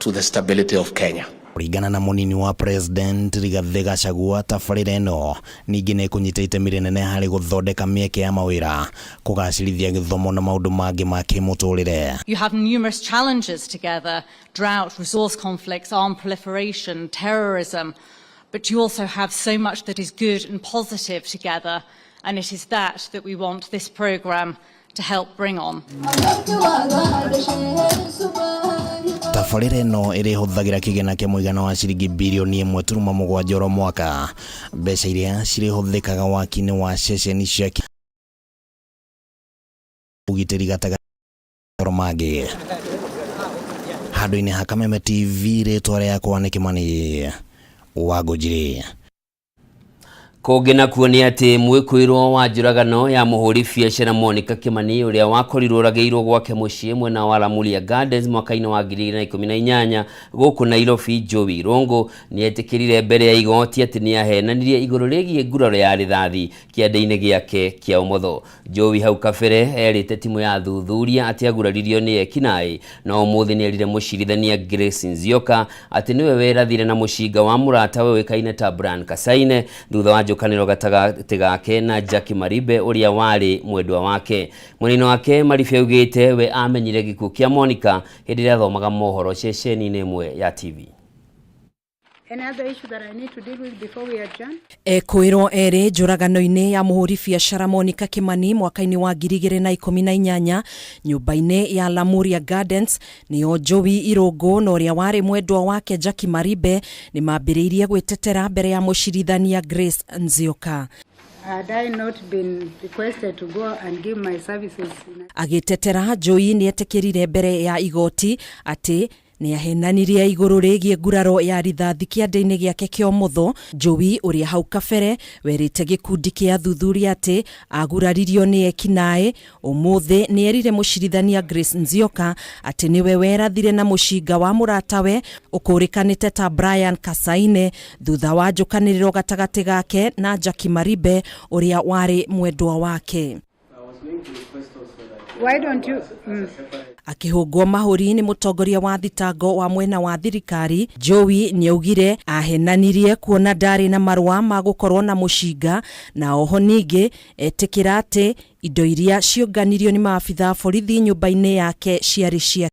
to the stability of Kenya. Kuringana na munini wa president Rigathi Gachagua, tabarĩra ĩno ningĩ nĩ kũnyita itemi rĩnene harĩ gũthondeka mĩeke ya mawĩra, kũgacĩrithia gĩthomo na maũndũ mangĩ ma kĩmũtũrĩre. You have numerous challenges together: drought, resource conflicts, armed proliferation, terrorism, but you also have so much that is good and positive together, and it is that we want this program to help bring on. Tabarĩra ĩno ĩrĩhũthagĩra kĩgĩna kĩa mũigana wa ciringi birioni 1.7 o mwaka, mbeca iria cirĩhũthĩkaga waki-inĩ wa ceceni cia ũgitĩri gatagatĩ mangĩ. Handũ-inĩ ha Kameme TV, rĩtwa rĩakwa nĩ Kĩmani Wangũnjiri. Kũngĩ na kuonia atĩ mwĩkũĩrwo wa njũragano ya mũhũri biacara Monica Kimani ũrĩa wakorirwo ũragĩirwo gwake mũciĩ mwena wa Lamuria Gardens mwaka-inĩ wa 2018 gũkũ Nairobi, Joey Rongo nĩetĩkĩrire mbere ya igoti atĩ nĩahenanirie igũrũ rĩgiĩ nguraro ya rithathi kĩande-inĩ gĩake kĩa ũmotho. Joey hau kabere erĩte timu ya thuthuria atĩ aguraririo nĩ ekinaĩ, na ũmũthĩ nĩerire mũcirithania Grace Nzioka atĩ nĩwe werathire na mũcinga wa mũratawe wĩkaine ta Brian Kasaine thutha wa kaniro gatagatĩ gake na Jackie Maribe ũrĩa warĩ mwendwa wake. Mũnini wake Maribe augĩte we amenyire gĩkuũ kĩa Monica hĩndĩ ĩrĩa athomaga mohoro ceceni-inĩ ĩmwe ya TV. Any other issue that I need to deal with before we adjourn? Kwĩrwo erĩ njũragano-inĩ ya mũhũri biacara Monica Kimani mwaka-inĩ wa 2018 nyũmba-inĩ ya Lamuria Gardens nĩo Joey Irũngũ na ũrĩa warĩ mwendwa wake Jackie Maribe nĩ mambĩrĩirie gwĩtetera mbere ya mũcirithania Grace Nzioka. Had I not been requested to go and give my services? Agĩtetera, Joey nĩetĩkĩrire mbere ya igoti atĩ nĩahenanirie igũrũ rĩgiĩ nguraro ya rithathi kĩande-inĩ gĩake kĩa ũmotho. Joey ũrĩa hau kabere werĩte gĩkundi kĩa thuthuria atĩ aguraririo nĩ ekinaĩ. Ũmũthĩ nĩerire mũcirithania Grace Nzioka atĩ nĩwe werathire na mũcinga wa mũratawe ũkũrĩkanĩte ta Brian Kasaine thutha wa njũkanĩrĩro gatagatĩ gake na Jackie Maribe ũrĩa warĩ mwendwa wake. Why don't you Akĩhũngwo mahũri nĩ mũtongoria wa thitango wa mwena wa thirikari, Joey nĩaugire ahenanirie kuona ndarĩ na marũa ma gũkorwo na mũcinga, na oho ningĩ etĩkĩra atĩ indo iria ciũnganirio nĩ maabitha borithi nyũmba-inĩ yake ciarĩ cia.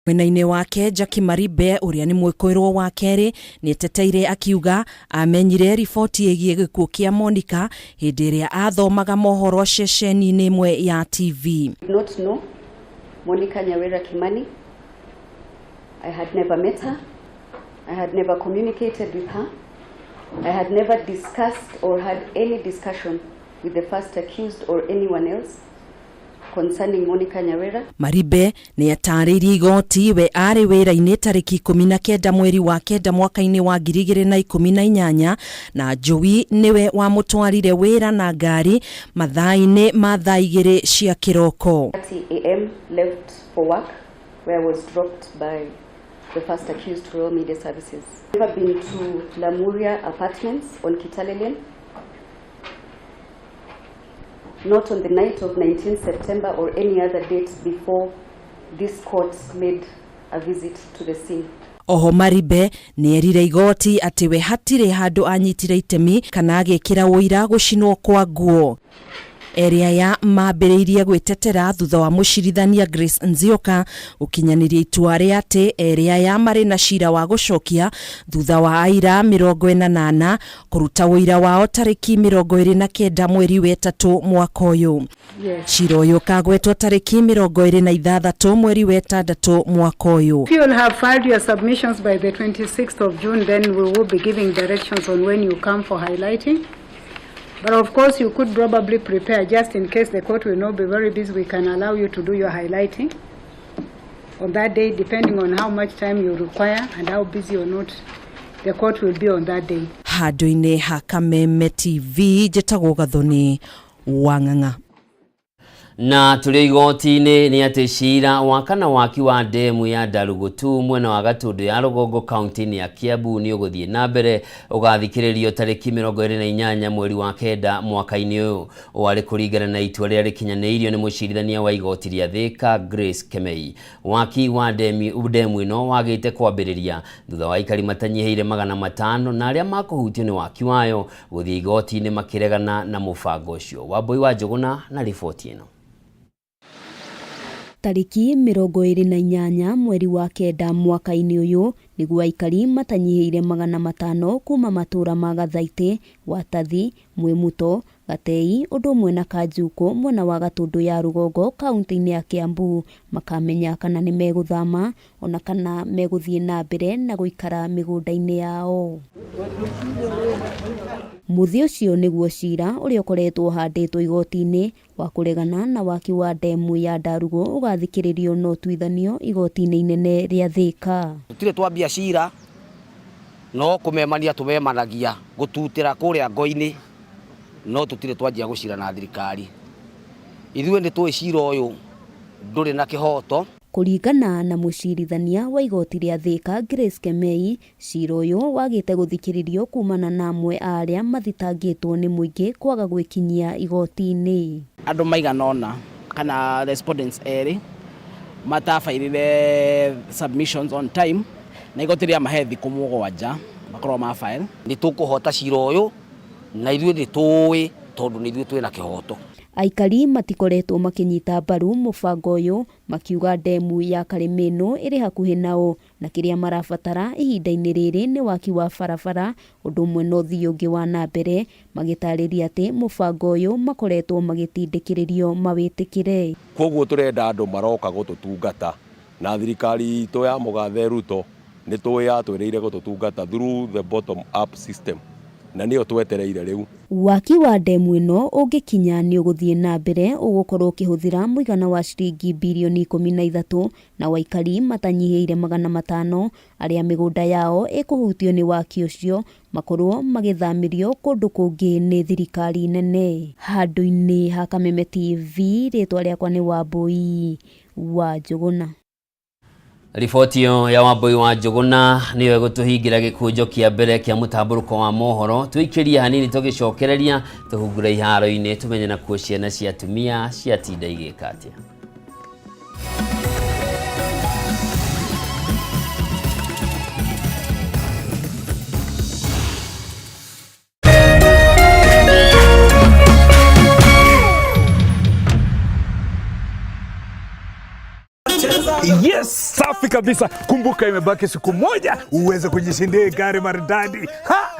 Mwena-inĩ wake Jackie Maribe ũrĩa nĩ mwĩkũĩrwo wa kerĩ nĩeteteire akiuga amenyire riboti ĩgiĩ gĩkuũ kĩa Monica hĩndĩ ĩrĩa athomaga mohoro ceceni-inĩ ĩmwe ya TV. Not know Monica Nyawira Kimani. I had never met her. I had never communicated with her. I had never discussed or had any discussion with the first accused or anyone else concerning Monica Nyawira. Maribe nĩatarĩirie igoti we arĩ wĩra-inĩ tarĩki 19 mweri wa 9 mwaka-inĩ wa 2018 na Joey nĩwe wamũtwarire wĩra na ngari mathaa-inĩ ma thaa 2 cia kĩroko. 30 a.m. left for work where I was dropped by the first accused, Royal Media Services. Never been to Lamuria Apartments on Kitale Lane. Not on the night of 19 September or any other date before this court made a visit to the scene. Oho Maribe nĩ erire igoti atĩ we hatirĩ handũ anyitire itemi kana agĩkĩra ũira gũcinwo kwa nguo. Erĩ aya mambĩrĩirie gwĩtetera thutha wa mũcirithania Grace Nzioka gũkinyanĩria itua rĩa atĩ erĩ aya marĩ na cira wa gũcokia thutha wa aira 48 kũruta ũira wao tarĩki 29 mweri wa 3 mwaka ũyũ. Cira ũyũ kagwetwo tarĩki 26 mweri wa 6 mwaka ũyũ. If you will have filed your submissions by the 26th of June, then we will be giving directions on when you come for highlighting. But of course, you could probably prepare just in case the court will not be very busy. We can allow you to do your highlighting on that day, depending on how much time you require and how busy or not the court will be on that day. Handũ-inĩ ha Kameme TV njĩtagwo Gathoni Wang'ang'a. Na tũrĩ igoti-inĩ nĩ atĩ cira wa kana waki wa ndemu ya Darugutu mwena wa Gatundu ya Rũgongo kaunti-inĩ ya Kiambu nĩ ũgũthiĩ na mbere ũgathikĩrĩrio tarĩki 28 mweri wa 9 mwaka-inĩ ũyũ. Warĩ kũringana na itua rĩrĩa rĩkinyanĩirio nĩ mũcirithania wa igoti rĩa Thika Grace Kemei. Waki wa ndemu ĩno wagĩte kwambĩrĩria thutha wa aikari matanyihĩire 500 na arĩa makũhutio nĩ waki wayo gũthiĩ igoti-inĩ makĩregana na mũbango ũcio. Wambui wa Njũgũna na riboti ĩno. Tariki 28 mweri wa 9 mwaka-inĩ ũyũ nĩguo aikari matanyihĩire 500 kuma matũra ma Gathaitĩ, Watathi, Mwĩmuto, Gatei, ũndũ ũmwe na Kanjuku mwena wa Gatundu ya Rũgongo kaunti-inĩ ya Kiambu makamenya kana nĩ megũthama ona kana megũthiĩ na mbere na gũikara mĩgũnda-inĩ yao. Muthi ũcio nĩguo cira ũrĩa ũkoretwo handĩtwo igoti-inĩ wa kũregana na waki wa ndemu ya Ndarugu ũgathikĩrĩrio na ũtuithanio igoti-inĩ inene rĩa Thika. Tũtirĩ twambia cira no kũmemania tũmemanagia gũtutĩra kũrĩa ngo-inĩ no tũtirĩ twanjia gũcira na thirikari. Ithuĩ nĩ tũĩ cira ũyũ ndũrĩ na kĩhoto. Kũringana na mũcirithania wa igoti rĩa Thika Grace Kemei, cira ũyũ wagĩte gũthikĩrĩrio kumana na amwe arĩa mathitangĩtwo nĩ mũingĩ kwaga gwĩkinyia igoti-inĩ. Andũ maiganona kana respondents erĩ matafairire submissions on time na igoti rĩa mahe thikũ 7 makorwo ma file. Nĩ tũkũhota cira ũyũ na ithuĩ nĩ tũĩ tondũ nĩ ithuĩ twĩ na kĩhoto. Aikari matikoretwo makinyita mbaru mũbango ũyũ makiuga ndemu ya Kameme ĩrĩ hakuhĩ nao na kĩrĩa marabatara ihinda-inĩ rĩrĩ nĩ waki wa barabara ũndũ ũmwe na ũthii ũngĩ wa na mbere magĩtarĩria atĩ mũbango ũyũ makoretwo magĩtindĩkĩrĩrio mawĩtĩkĩre. Koguo tũrenda andũ maroka gũtũtungata na thirikari itũ ya Mũgathe Ruto nĩ tũĩ yatwĩrĩire gũtũtungata through the bottom up system na nĩyo twetereire rĩu. Waki wa ndemu ĩno ũngĩkinya nĩ ũgũthiĩ na mbere ũgũkorwo ũkĩhũthĩra mũigana wa ciringi birioni 13 na waikari matanyihĩire 500 arĩa mĩgũnda yao ĩkũhutio nĩ waki ũcio makorwo magĩthamĩrio kũndũ kũngĩ nĩ thirikari nene. Handũ-inĩ ha Kameme TV rĩtwa rĩakwa nĩ Wambui wa Njũgũna. Riboti ya Wambui wa Njũgũna nĩyo ĩgũtũhingira gĩkũnjo kĩa mbere kĩa mũtamburuko wa mohoro. Tũikĩrie hanini tũgĩcokereria tũhungure iharo-inĩ tũmenye na kuo ciana cia atumia ciatinda igĩka atĩa. Yes, safi kabisa. Kumbuka imebaki siku moja uweze kujishindia gari maridadi.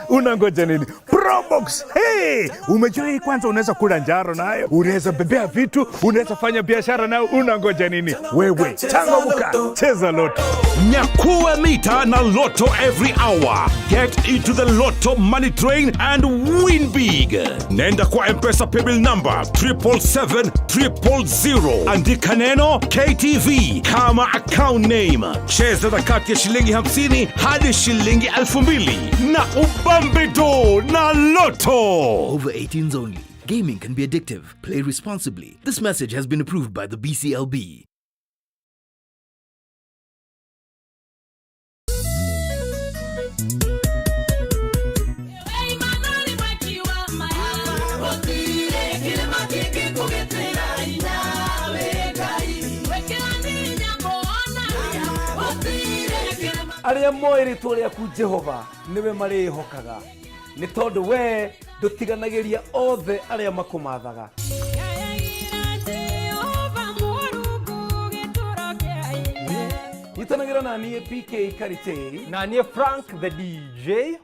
Unangoja nini? Probox. Hey, umejua hii kwanza unaweza kula njaro nayo, unaweza bebea vitu, unaweza fanya biashara nayo. Unangoja nini? Wewe changamka, cheza Lotto. Nyakua mita na Lotto every hour. Get into the Lotto money train and win big. Nenda kwa M-Pesa paybill number 777-000. Andika neno KTV kama account name. Cheza na kati ya shilingi 50 hadi shilingi 2000 na ubambido na Lotto. Over 18s only. Gaming can be addictive. Play responsibly. This message has been approved by the BCLB. Aria moiri turia ku Jehova niwe mari hokaga ni tondu we dutiganagiria othe aria makumathaga. Itanagira na niye PK Karite na niye Frank the DJ.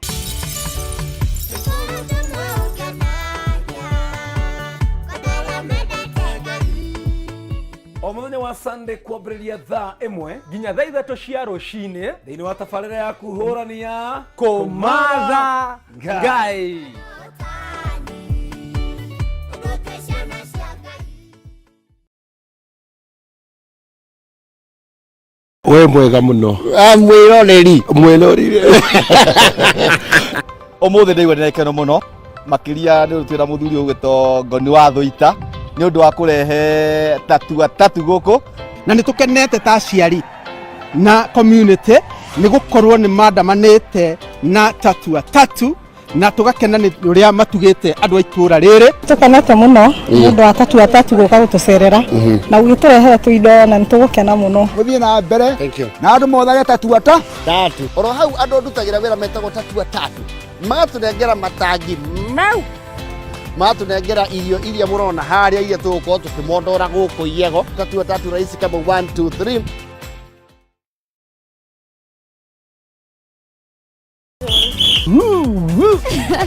Omuthenya wa Sunday kwambĩrĩria thaa 1 nginya thaa 3 cia rũcinĩ thĩinĩ wa tabarĩra ya kuhũrania kũmatha Ngai. We mwega muno. Mwiroreri. Umuthi ndigwe ndinekeno muno makiria ni rutira muthuri ugito ngoni wa Thuita ni undu wa kurehe tatu guku na ni tukenete ta ciari na community ni gukorwo ni mandamanite na tatu na tugakena ni uria matugite andu a itura riri tukenete muno mundu wa tatu guka gutucerera na ugiturehera tuindo na nitugukena muno muthie na mbere na andu mothage tatu oro hau andu ndutagira wira metagwo tatu matunengera matangi mau matunengera irio murona haria iria tugukorwo tukimondora guku iego tatu raisi kama 1 2 3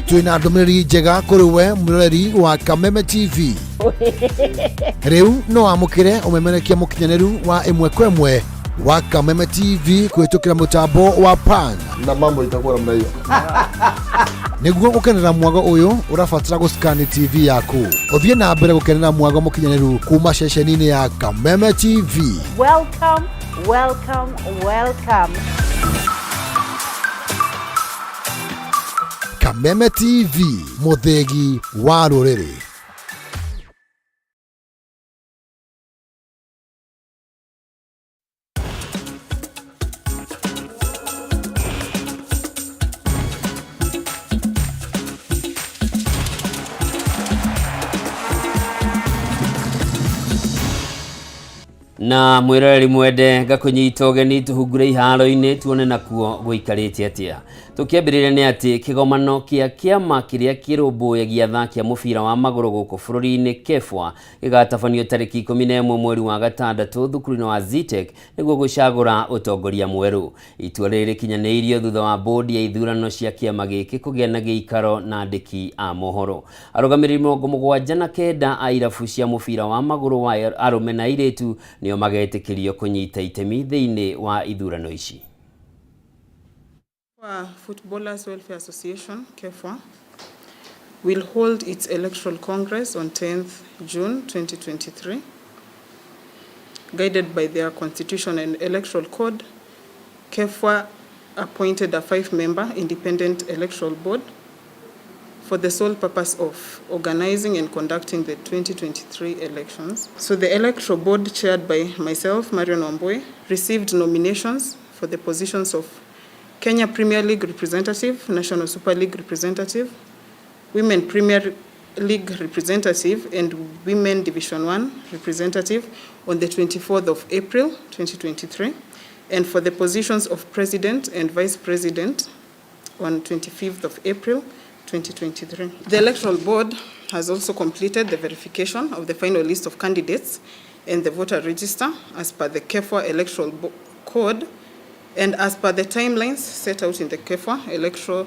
Twina ndũmĩrĩri njega kũrĩ we mũroreri wa Kameme TV. Rĩu no amũkĩre ũmemerekia mũkinyanĩru wa ĩmwe kwa ĩmwe wa Kameme TV kũhĩtũkĩra mũtambo wa PAN. Na mambo itakuwa namna hiyo. Nĩguo gũkenera mwago ũyũ ũrabatara gũscan TV yaku. Ũthiĩ na mbere gũkenera mwago mũkinyanĩru kuma ceceni-inĩ ya Kameme TV. Welcome, welcome, welcome. Kameme TV, mũthĩgi wa rũrĩrĩ. Na mwiroreri mwende ngakunyita ũgeni tuhungure iharo-inĩ tuone nakuo gũikarĩte atĩa. Tũkĩambĩrĩria nĩ atĩ kĩgomano kĩa kĩama kĩrĩa kĩrũmbũyagia athaki a mũbira wa magũrũ gũkũ bũrũri-inĩ KEFWA gĩgatabanio tarĩki 11 mweri wa gatandatũ thukuru-inĩ wa ZITEC nĩguo gũcagũra ũtongoria mwerũ. Itua rĩrĩ rĩkinyanĩirio thutha wa bodi ya ithurano cia kĩama gĩkĩ kũgĩa na gĩikaro na andĩki a mohoro. Arũgamĩrĩri 79 a irabu cia mũbira wa magũrũ wa arũme na airĩtu nĩo magetĩkĩrio kũnyita itemi thĩinĩ wa ithurano ici. Footballers Welfare Association, KEFWA, will hold its electoral congress on 10th June 2023. Guided by their constitution and electoral code, KEFWA appointed a 5-member independent electoral board for the sole purpose of organizing and conducting the 2023 elections. So the electoral board, chaired by myself, Marion Wambui, received nominations for the positions of Kenya Premier League representative, National Super League representative, Women Premier League representative, and Women Division 1 representative on the 24th of April 2023, and for the positions of President and Vice President on 25th of April 2023. The Electoral Board has also completed the verification of the final list of candidates and the voter register as per the KEFWA Electoral Code and as per the timelines set out in the KEFWA Electoral.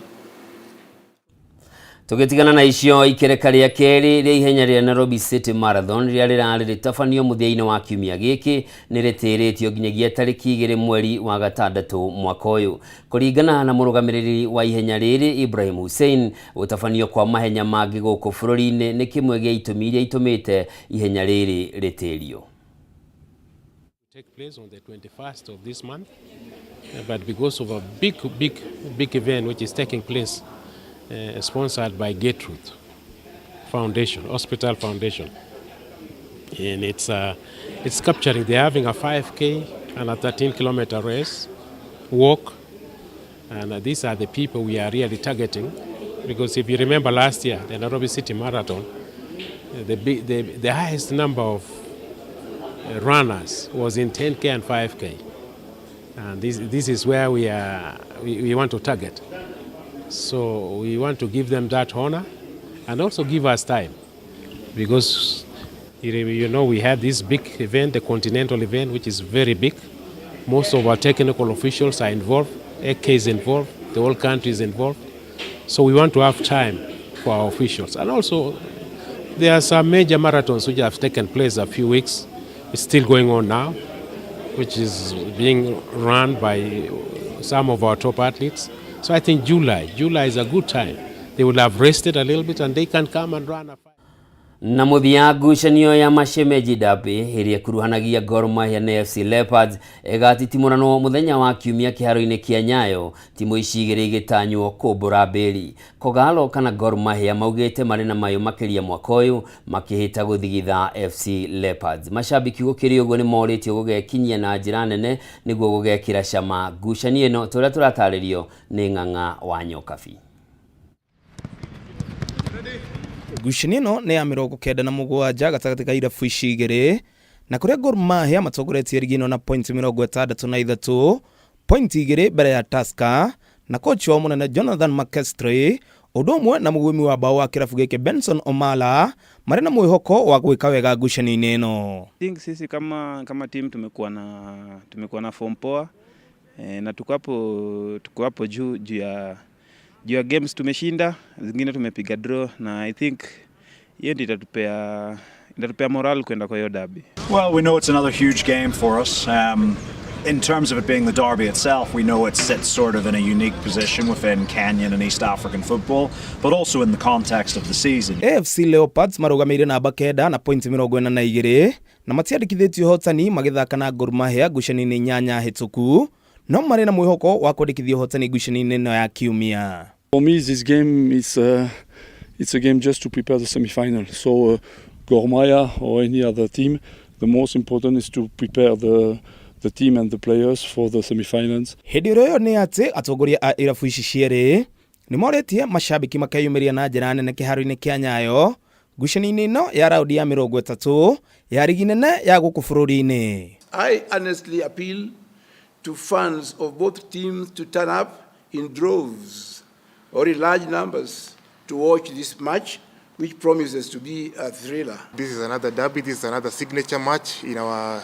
Tũgĩtigana na icio ikereka rĩa kerĩ rĩa ihenya rĩa Nairobi City Marathon rĩrĩa rĩrarĩ rĩtabanio mũthia-inĩ wa kiumia gĩkĩ nĩ rĩtĩrĩtio nginyagia tarĩki 2 mweri wa gatandatũ mwaka ũyũ. Kũringana na mũrũgamĩrĩri wa ihenya rĩrĩ Ibrahim Hussein, gũtabanio kwa mahenya mangĩ gũkũ bũrũri-inĩ nĩ kĩmwe gĩa itũmi iria itũmĩte ihenya rĩrĩ rĩtĩrio. Take place on the 21st of this month, but because of a big event which is taking place sponsored by Gertrude Foundation, Hospital Foundation, and it's capturing. They're having a 5K and a 13-kilometer race, walk, and these are the people we are really targeting, because if you remember last year, the Nairobi City Marathon, the highest number of runners was in 10K and 5K. And this is where we want to target. So we want to give them that honor and also give us time, because you know we had this big event, the continental event, which is very big. Most of our technical officials are involved, AK is involved, the whole country is involved. So we want to have time for our officials. And also there are some major marathons which have taken place a few weeks. It's still going on now, which is being run by some of our top athletes. So I think July is a good time. They will have rested a little bit and they can come and run a fight. Na muthia ngucanio ya mashemeji derby iria kuruhanagia Gor Mahia na FC Leopards egatitimũranwo muthenya wa kiumia kĩharo-inĩ kĩa Nyayo, timu ici igĩrĩ igĩtanywo kũmbũra mbĩri. Kogalo kana Gor Mahia maugĩte marĩ na mayũ makĩria mwaka ũyũ makĩhĩta gũthigitha FC Leopards. Mashabiki gũkĩrĩ ũguo nĩ morĩtio gũgekinyia na njĩra nene nĩguo gũgekĩra cama ngucanio ĩno tũrĩa tũratarĩrio nĩ Ng'ang'a wa Nyokabi. Ngucanio ĩno nĩ ya 97 gatagatĩ ka irabu ici igĩrĩ, na kũrĩa Gor Mahia matongoretie ligi ĩno na point 63, point igĩrĩ mbere ya Tusker, na coach wa mũnene Jonathan McKestry ũndũ ũmwe na mũgwimi wa bao wa kĩrabu gĩkĩ Benson Omala marĩ na mwĩhoko wa gwĩka wega ngucanio-inĩ ĩno. Think sisi kama team tumekuwa na form poa, na tuko hapo juu ya games tumeshinda, zingine tumepiga draw, na I think hiyo ndio itatupea moral kwenda kwa hiyo derby. Well, we know it's another huge game for us. In terms of it being the derby itself, we know it sits sort of in a unique position within Kenyan and East African football, but also in the context of the season. AFC Leopards marugamĩire namba 9 na point 42 na matiandĩkithĩtio hotani magĩthaka na Gor Mahia ngucanio-inĩ 8 hĩtũku, no marĩ na mwĩhoko wa kwandĩkithio hotani ngucanio-inĩ ĩno ya kiumia. For me, this game it's a game just to prepare the semi-final. So Gor Mahia or any other team, the most important is to prepare the team and the players for the semi-finals. Hĩndĩ ĩyo nĩ atĩ atongoria a irabu ici cierĩ nĩ morĩtie mashabiki makeyumĩria na njĩra nene kĩharo-inĩ kĩa Nyayo ngucanio-inĩ ĩno ya raundi ya 30 ya ligi nene ya gũkũ bũrũri-inĩ. I honestly appeal to fans of both teams to turn up in droves or in large numbers to watch this match, which promises to be a thriller. This is another derby, this is another signature match in our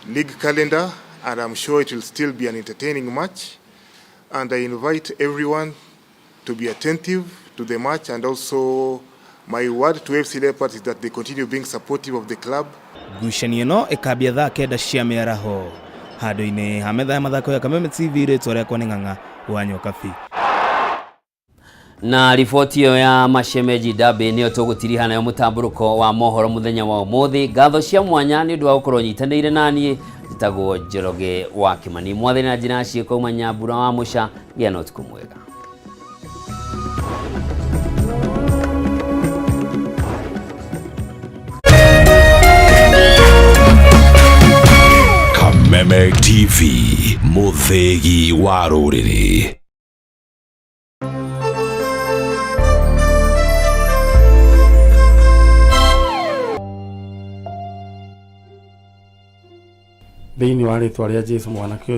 league calendar, and I'm sure it will still be an entertaining match. And I invite everyone to be attentive to the match, and also my word to FC Leopards is that they continue being supportive of the club. Ngucanio ĩno ĩkambia thaa 9 cia mĩaraho handũ-inĩ ha metha ya mathako ya Kameme TV. Rĩtwa rĩakwa nĩ Ng'ang'a wa Nyokabi. Na riboti ĩyo ya mashemeji derby nĩyo tũgũtiriha nayo mũtamburuko wa mohoro mũthenya wa ũmũthĩ. Ngatho cia mwanya nĩ ũndũ wa gũkorwo nyitanĩire naniĩ, njĩtagwo Njoroge wa Kĩmani. Mwathani na njĩra ciĩko uma Nyambura wa Mũca, gĩa na ũtukũ mwega. Kameme TV, mũthegi wa rũrĩrĩ. Thĩinĩ wa rĩtwa rĩa Jesũ mwanake